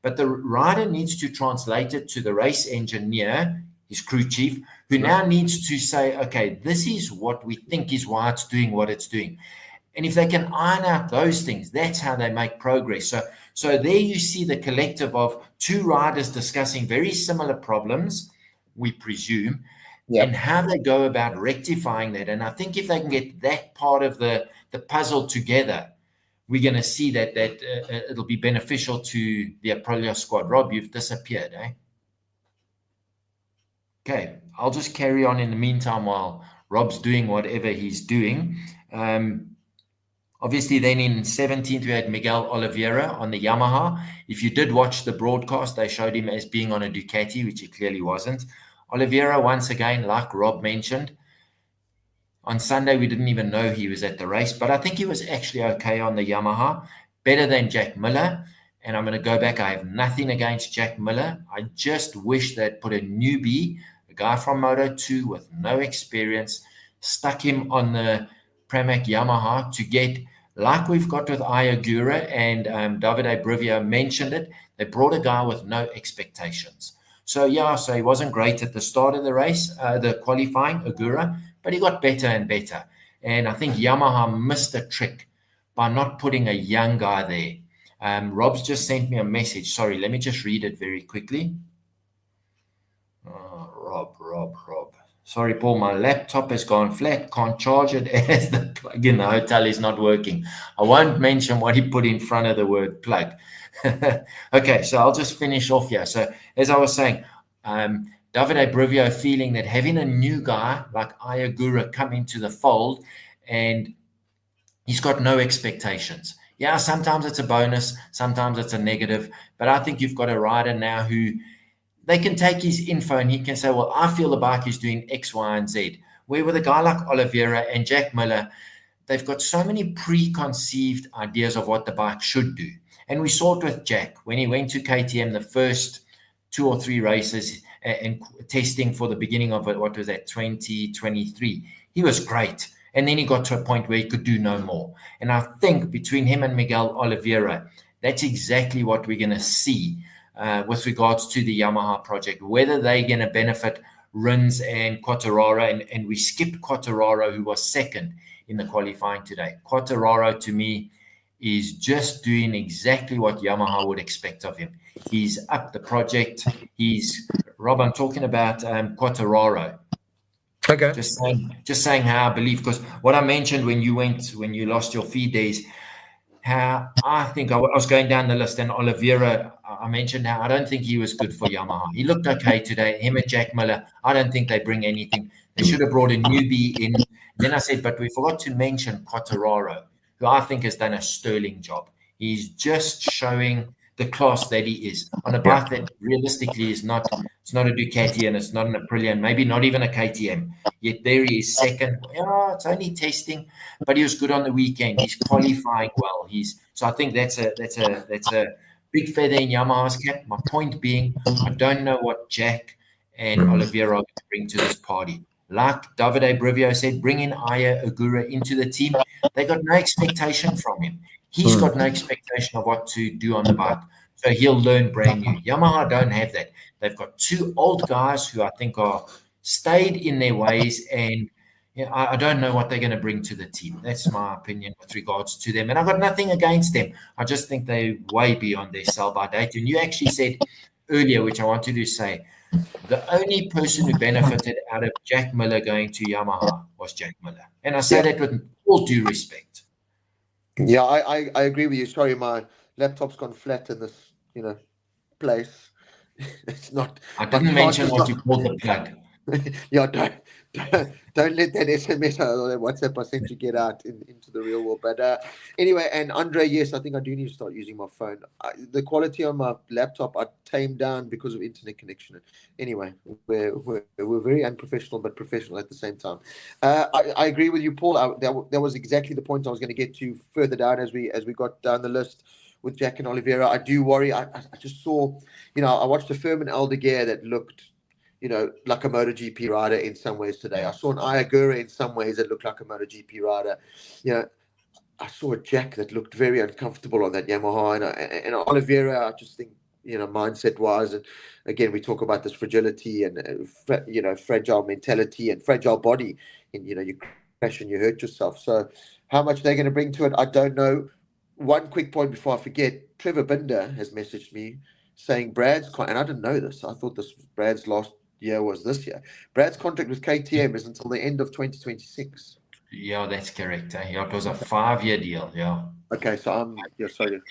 But the rider needs to translate it to the race engineer, his crew chief, who now needs to say, okay, this is what we think is why it's doing what it's doing. And if they can iron out those things, that's how they make progress. So there you see the collective of two riders discussing very similar problems, we presume, and how they go about rectifying that. And I think if they can get that part of the puzzle together, we're going to see that it'll be beneficial to the Aprilia squad. Rob, you've disappeared, eh? Okay, I'll just carry on in the meantime while Rob's doing whatever he's doing. Obviously, then in 17th, we had Miguel Oliveira on the Yamaha. If you did watch the broadcast, they showed him as being on a Ducati, which he clearly wasn't. Oliveira, once again, like Rob mentioned, on Sunday, we didn't even know he was at the race, but I think he was actually okay on the Yamaha, better than Jack Miller. And I'm going to go back. I have nothing against Jack Miller. I just wish they'd put a newbie, a guy from Moto2 with no experience, stuck him on the Pramac Yamaha to get, like we've got with Ayagura, and Davide Brivio mentioned it, they brought a guy with no expectations. So he wasn't great at the start of the race, the qualifying, Agura, but he got better and better. And I think Yamaha missed a trick by not putting a young guy there. Rob's just sent me a message. Sorry, let me just read it very quickly. Rob. Sorry, Paul, my laptop has gone flat. Can't charge it as the plug in the hotel is not working. I won't mention what he put in front of the word plug. Okay, so I'll just finish off here. So as I was saying, Davide Brivio feeling that having a new guy like Ayagura come into the fold, and he's got no expectations. Yeah, sometimes it's a bonus, sometimes it's a negative, but I think you've got a rider now who they can take his info and he can say, well, I feel the bike is doing X, Y, and Z. Where with a guy like Oliveira and Jack Miller, they've got so many preconceived ideas of what the bike should do. And we saw it with Jack when he went to KTM the first 2 or 3 races and testing for the beginning of it, what was that, 2023. He was great. And then he got to a point where he could do no more. And I think between him and Miguel Oliveira, that's exactly what we're going to see with regards to the Yamaha project, whether they're going to benefit Rins and Quartararo. And we skipped Quartararo, who was second in the qualifying today. Quartararo, to me, is just doing exactly what Yamaha would expect of him. He's up the project. Rob, I'm talking about Quartararo. Okay. Just saying how I believe, because what I mentioned when you lost your feed days, how I think I was going down the list, and Oliveira, I mentioned how I don't think he was good for Yamaha. He looked okay today. Him and Jack Miller, I don't think they bring anything. They should have brought a newbie in. Then I said, but we forgot to mention Quartararo, who I think has done a sterling job. He's just showing the class that he is on a bike that realistically is not. It's not a Ducati and it's not an Aprilia, and maybe not even a KTM. Yet there he is second. Yeah, it's only testing, but he was good on the weekend. He's qualifying well. So I think that's a big feather in Yamaha's cap. My point being, I don't know what Jack and Oliveira are going to bring to this party. like Davide Brivio said, bring in Aya Agura into the team. They got no expectation from him. He's got no expectation of what to do on the bike. So he'll learn brand new. Yamaha don't have that. They've got two old guys who I think are stayed in their ways, and I don't know what they're going to bring to the team. That's my opinion with regards to them. And I've got nothing against them. I just think they're way beyond their sell-by date. And you actually said earlier, which I wanted to say, the only person who benefited out of Jack Miller going to Yamaha was Jack Miller. And I say that with all due respect. Yeah, I agree with you. Sorry, my laptop's gone flat in this, place. It's not. I My didn't charge mention is what not. you called the plug. Yeah, don't let that SMS or that WhatsApp I sent you get out into the real world. But anyway, and Andre, yes, I think I do need to start using my phone. The quality on my laptop I tamed down because of internet connection. Anyway, we're very unprofessional but professional at the same time. I agree with you, Paul. That was exactly the point I was going to get to further down as we got down the list with Jack and Oliveira. I do worry. I just saw, I watched a Furman Aldeguer that looked, like a MotoGP rider in some ways today. I saw an Ayagura in some ways that looked like a MotoGP rider. I saw a Jack that looked very uncomfortable on that Yamaha, and Oliveira. I just think, mindset wise, and again we talk about this fragility and fragile mentality and fragile body, and you crash and you hurt yourself. So how much they're going to bring to it, I don't know. One quick point before I forget: Trevor Binder has messaged me saying and I didn't know this. I thought this Brad's last year was this year. Brad's contract with KTM is until the end of 2026. Yeah, that's correct. Yeah, it was a 5-year deal. Yeah. Okay, so sorry,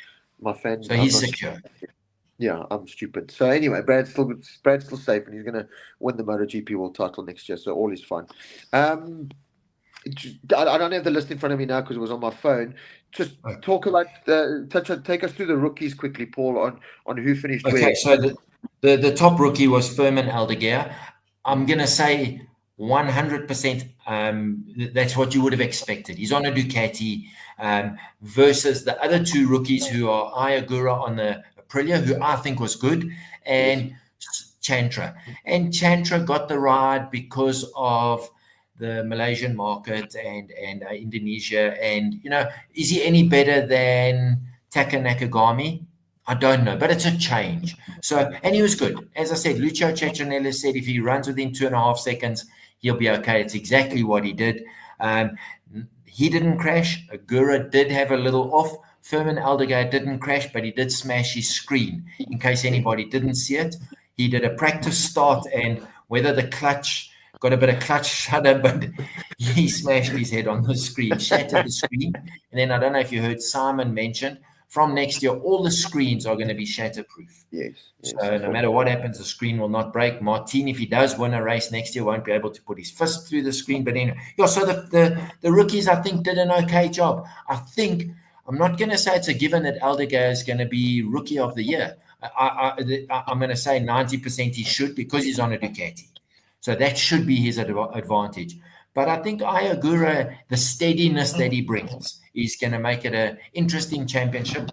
my fan. So he's secure. Yeah, I'm stupid. So anyway, Brad's still safe, and he's going to win the MotoGP World Title next year, so all is fine. I don't have the list in front of me now because it was on my phone. Just talk about take us through the rookies quickly, Paul, on who finished where. Okay, so the top rookie was Furman Aldeguer. I'm gonna say 100%. That's what you would have expected. He's on a Ducati versus the other two rookies who are Ayagura on the Aprilia, who I think was good, and Chantra. And Chantra got the ride because of the Malaysian market and Indonesia. And, is he any better than Taka Nakagami? I don't know, but it's a change. So, and he was good. As I said, Lucio Cecchonella said if he runs within 2.5 seconds, he'll be okay. It's exactly what he did. He didn't crash. Agura did have a little off. Furman Aldeguer didn't crash, but he did smash his screen. In case anybody didn't see it, he did a practice start, and whether the clutch got a bit of clutch shudder, but he smashed his head on the screen, shattered the screen. And then I don't know if you heard Simon mention, from next year, all the screens are going to be shatterproof. Yes. So no matter what happens, the screen will not break. Martin, if he does win a race next year, won't be able to put his fist through the screen. But anyway, so the rookies, I think, did an okay job. I'm not going to say it's a given that Aldeguer is going to be rookie of the year. I'm going to say 90% he should, because he's on a Ducati. So that should be his advantage. But I think Ayagura, the steadiness that he brings, is going to make it an interesting championship.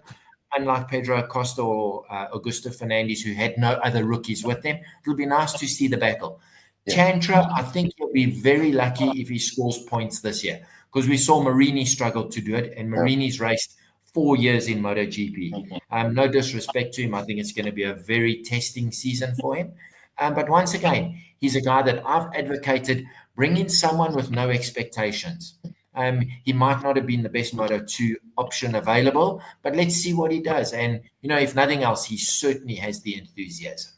Unlike Pedro Acosta or Augusto Fernandes, who had no other rookies with them, it'll be nice to see the battle. Yeah. Chantra, I think he'll be very lucky if he scores points this year, because we saw Marini struggle to do it, and Marini's raced 4 years in MotoGP. No disrespect to him. I think it's going to be a very testing season for him. But once again, he's a guy that I've advocated, bring in someone with no expectations. He might not have been the best Moto2 option available, but let's see what he does. And, if nothing else, he certainly has the enthusiasm.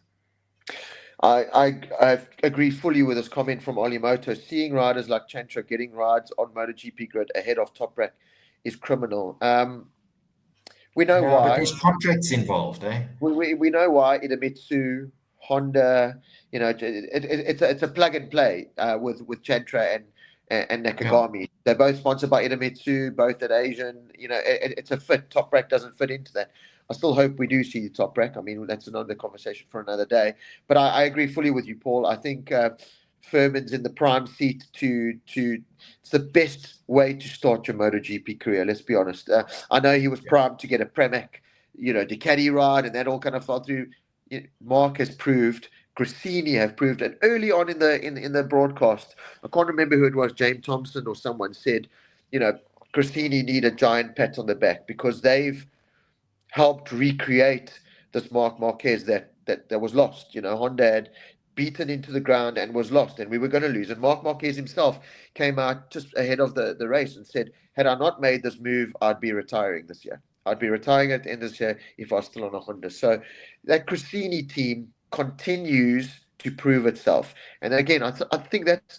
I agree fully with this comment from Olimoto. Seeing riders like Chantra getting rides on MotoGP grid ahead of Toprak is criminal. We know why. But there's contracts involved, eh? We know why. Idemitsu, Honda, it's a plug and play with Chantra and Nakagami. Yeah. They're both sponsored by Idemitsu, both at Asian. It's a fit. Toprak doesn't fit into that. I still hope we do see Toprak. I mean, that's another conversation for another day. But I agree fully with you, Paul. I think Furman's in the prime seat to it's the best way to start your MotoGP career. Let's be honest. I know he was primed to get a Pramac, Ducati ride, and that all kind of fell through. Mark has proved Grassini have proved it. Early on in the broadcast, I can't remember who it was, James Thompson or someone said, Grassini need a giant pat on the back because they've helped recreate this Marquez that was lost. Honda had beaten into the ground and was lost, and we were going to lose. And Marquez himself came out just ahead of the race and said, had I not made this move, I'd be retiring this year. I'd be retiring at the end of this year if I was still on a Honda. So that Grassini team continues to prove itself. And again, I think that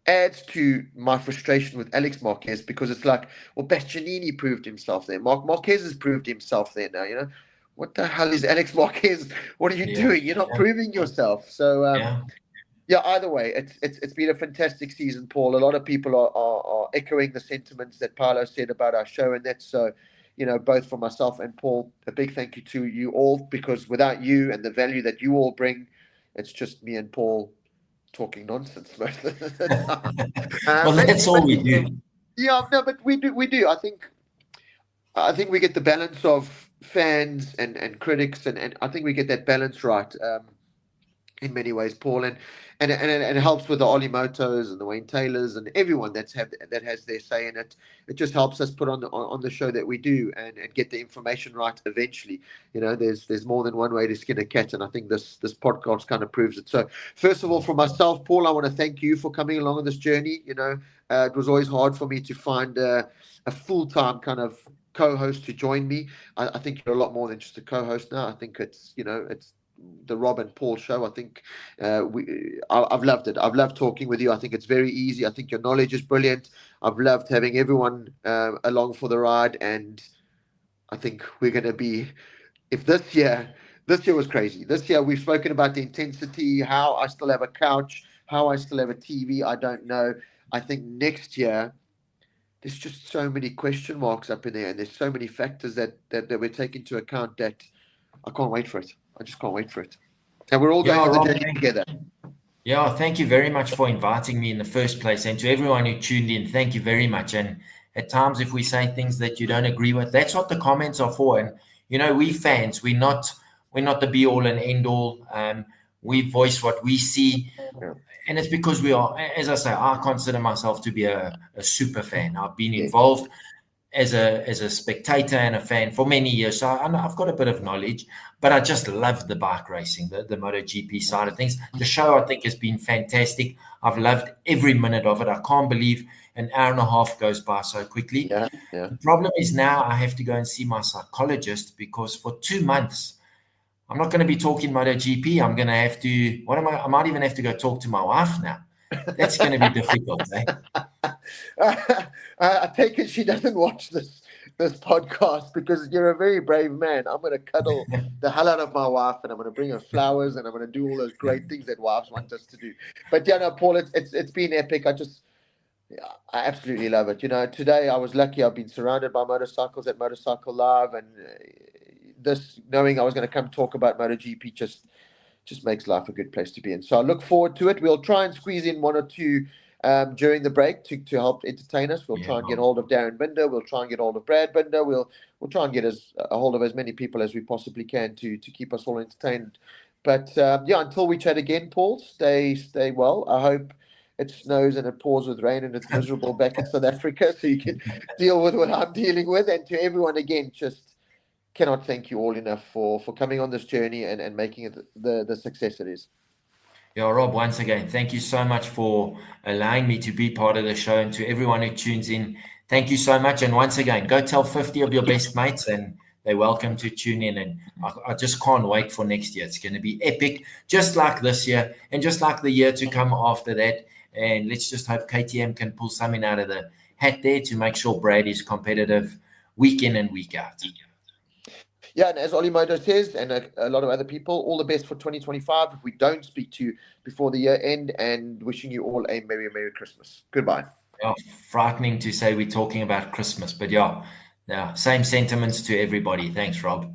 adds to my frustration with Alex Marquez because it's like, well, Bastianini proved himself there. Marquez has proved himself there now. What the hell is Alex Marquez? What are you doing? You're not proving yourself. So, either way, it's been a fantastic season, Paul. A lot of people are echoing the sentiments that Paolo said about our show, and that's so, both for myself and Paul, a big thank you to you all, because without you and the value that you all bring, it's just me and Paul talking nonsense most of the time. Well, that's all we do. Yeah, no, but we do. I think we get the balance of fans and critics, and I think we get that balance right in many ways, Paul, and it helps with the Ollie Motos and the Wayne Taylors and everyone that has their say in it. It just helps us put on the show that we do and get the information right eventually. There's more than one way to skin a cat, and I think this podcast kind of proves it. So first of all, for myself, Paul, I want to thank you for coming along on this journey. It was always hard for me to find a full-time kind of co-host to join me. I think you're a lot more than just a co-host now. I think it's the Rob and Paul show. I think I've loved it. I've loved talking with you. I think it's very easy. I think your knowledge is brilliant. I've loved having everyone along for the ride, and I think we're going to be, if this year was crazy. This year we've spoken about the intensity, how I still have a couch, how I still have a TV. I don't know. I think next year there's just so many question marks up in there, and there's so many factors that we take into account that I can't wait for it. I just can't wait for it. And we're all going on the journey together. Yeah, thank you very much for inviting me in the first place. And to everyone who tuned in, thank you very much. And at times, if we say things that you don't agree with, that's what the comments are for. And, we fans, we're not the be all and end all. We voice what we see. Yeah. And it's because we are, as I say, I consider myself to be a super fan. I've been involved as a spectator and a fan for many years. So I've got a bit of knowledge, but I just love the bike racing, the MotoGP side of things. The show, I think, has been fantastic. I've loved every minute of it. I can't believe an hour and a half goes by so quickly. Yeah. The problem is now I have to go and see my psychologist because for 2 months, I'm not going to be talking MotoGP. I'm going to have to, I might even have to go talk to my wife now. That's going to be difficult, eh? I take it she doesn't watch this podcast because you're a very brave man. I'm going to cuddle the hell out of my wife, and I'm going to bring her flowers, and I'm going to do all those great things that wives want us to do. But Paul, it's been epic. I absolutely love it. Today I was lucky. I've been surrounded by motorcycles at Motorcycle Live, and this knowing I was going to come talk about MotoGP just makes life a good place to be in. So I look forward to it. We'll try and squeeze in one or two during the break to help entertain us. We'll try and get hold of Darren Binder. We'll try and get hold of Brad Binder. We'll try and get a hold of as many people as we possibly can to keep us all entertained. But until we chat again, Paul, stay well. I hope it snows and it pours with rain and it's miserable back in South Africa, so you can deal with what I'm dealing with. And to everyone again, just cannot thank you all enough for coming on this journey and making it the success it is. Yeah, Rob, once again, thank you so much for allowing me to be part of the show. And to everyone who tunes in, thank you so much. And once again, go tell 50 of your best mates and they're welcome to tune in. And I just can't wait for next year. It's going to be epic, just like this year and just like the year to come after that. And let's just hope KTM can pull something out of the hat there to make sure Brad is competitive week in and week out. Yeah, and as Ollie Moto says, and a lot of other people, all the best for 2025 if we don't speak to you before the year end, and wishing you all a Merry Christmas. Goodbye. Yeah, frightening to say we're talking about Christmas, but yeah, same sentiments to everybody. Thanks, Rob.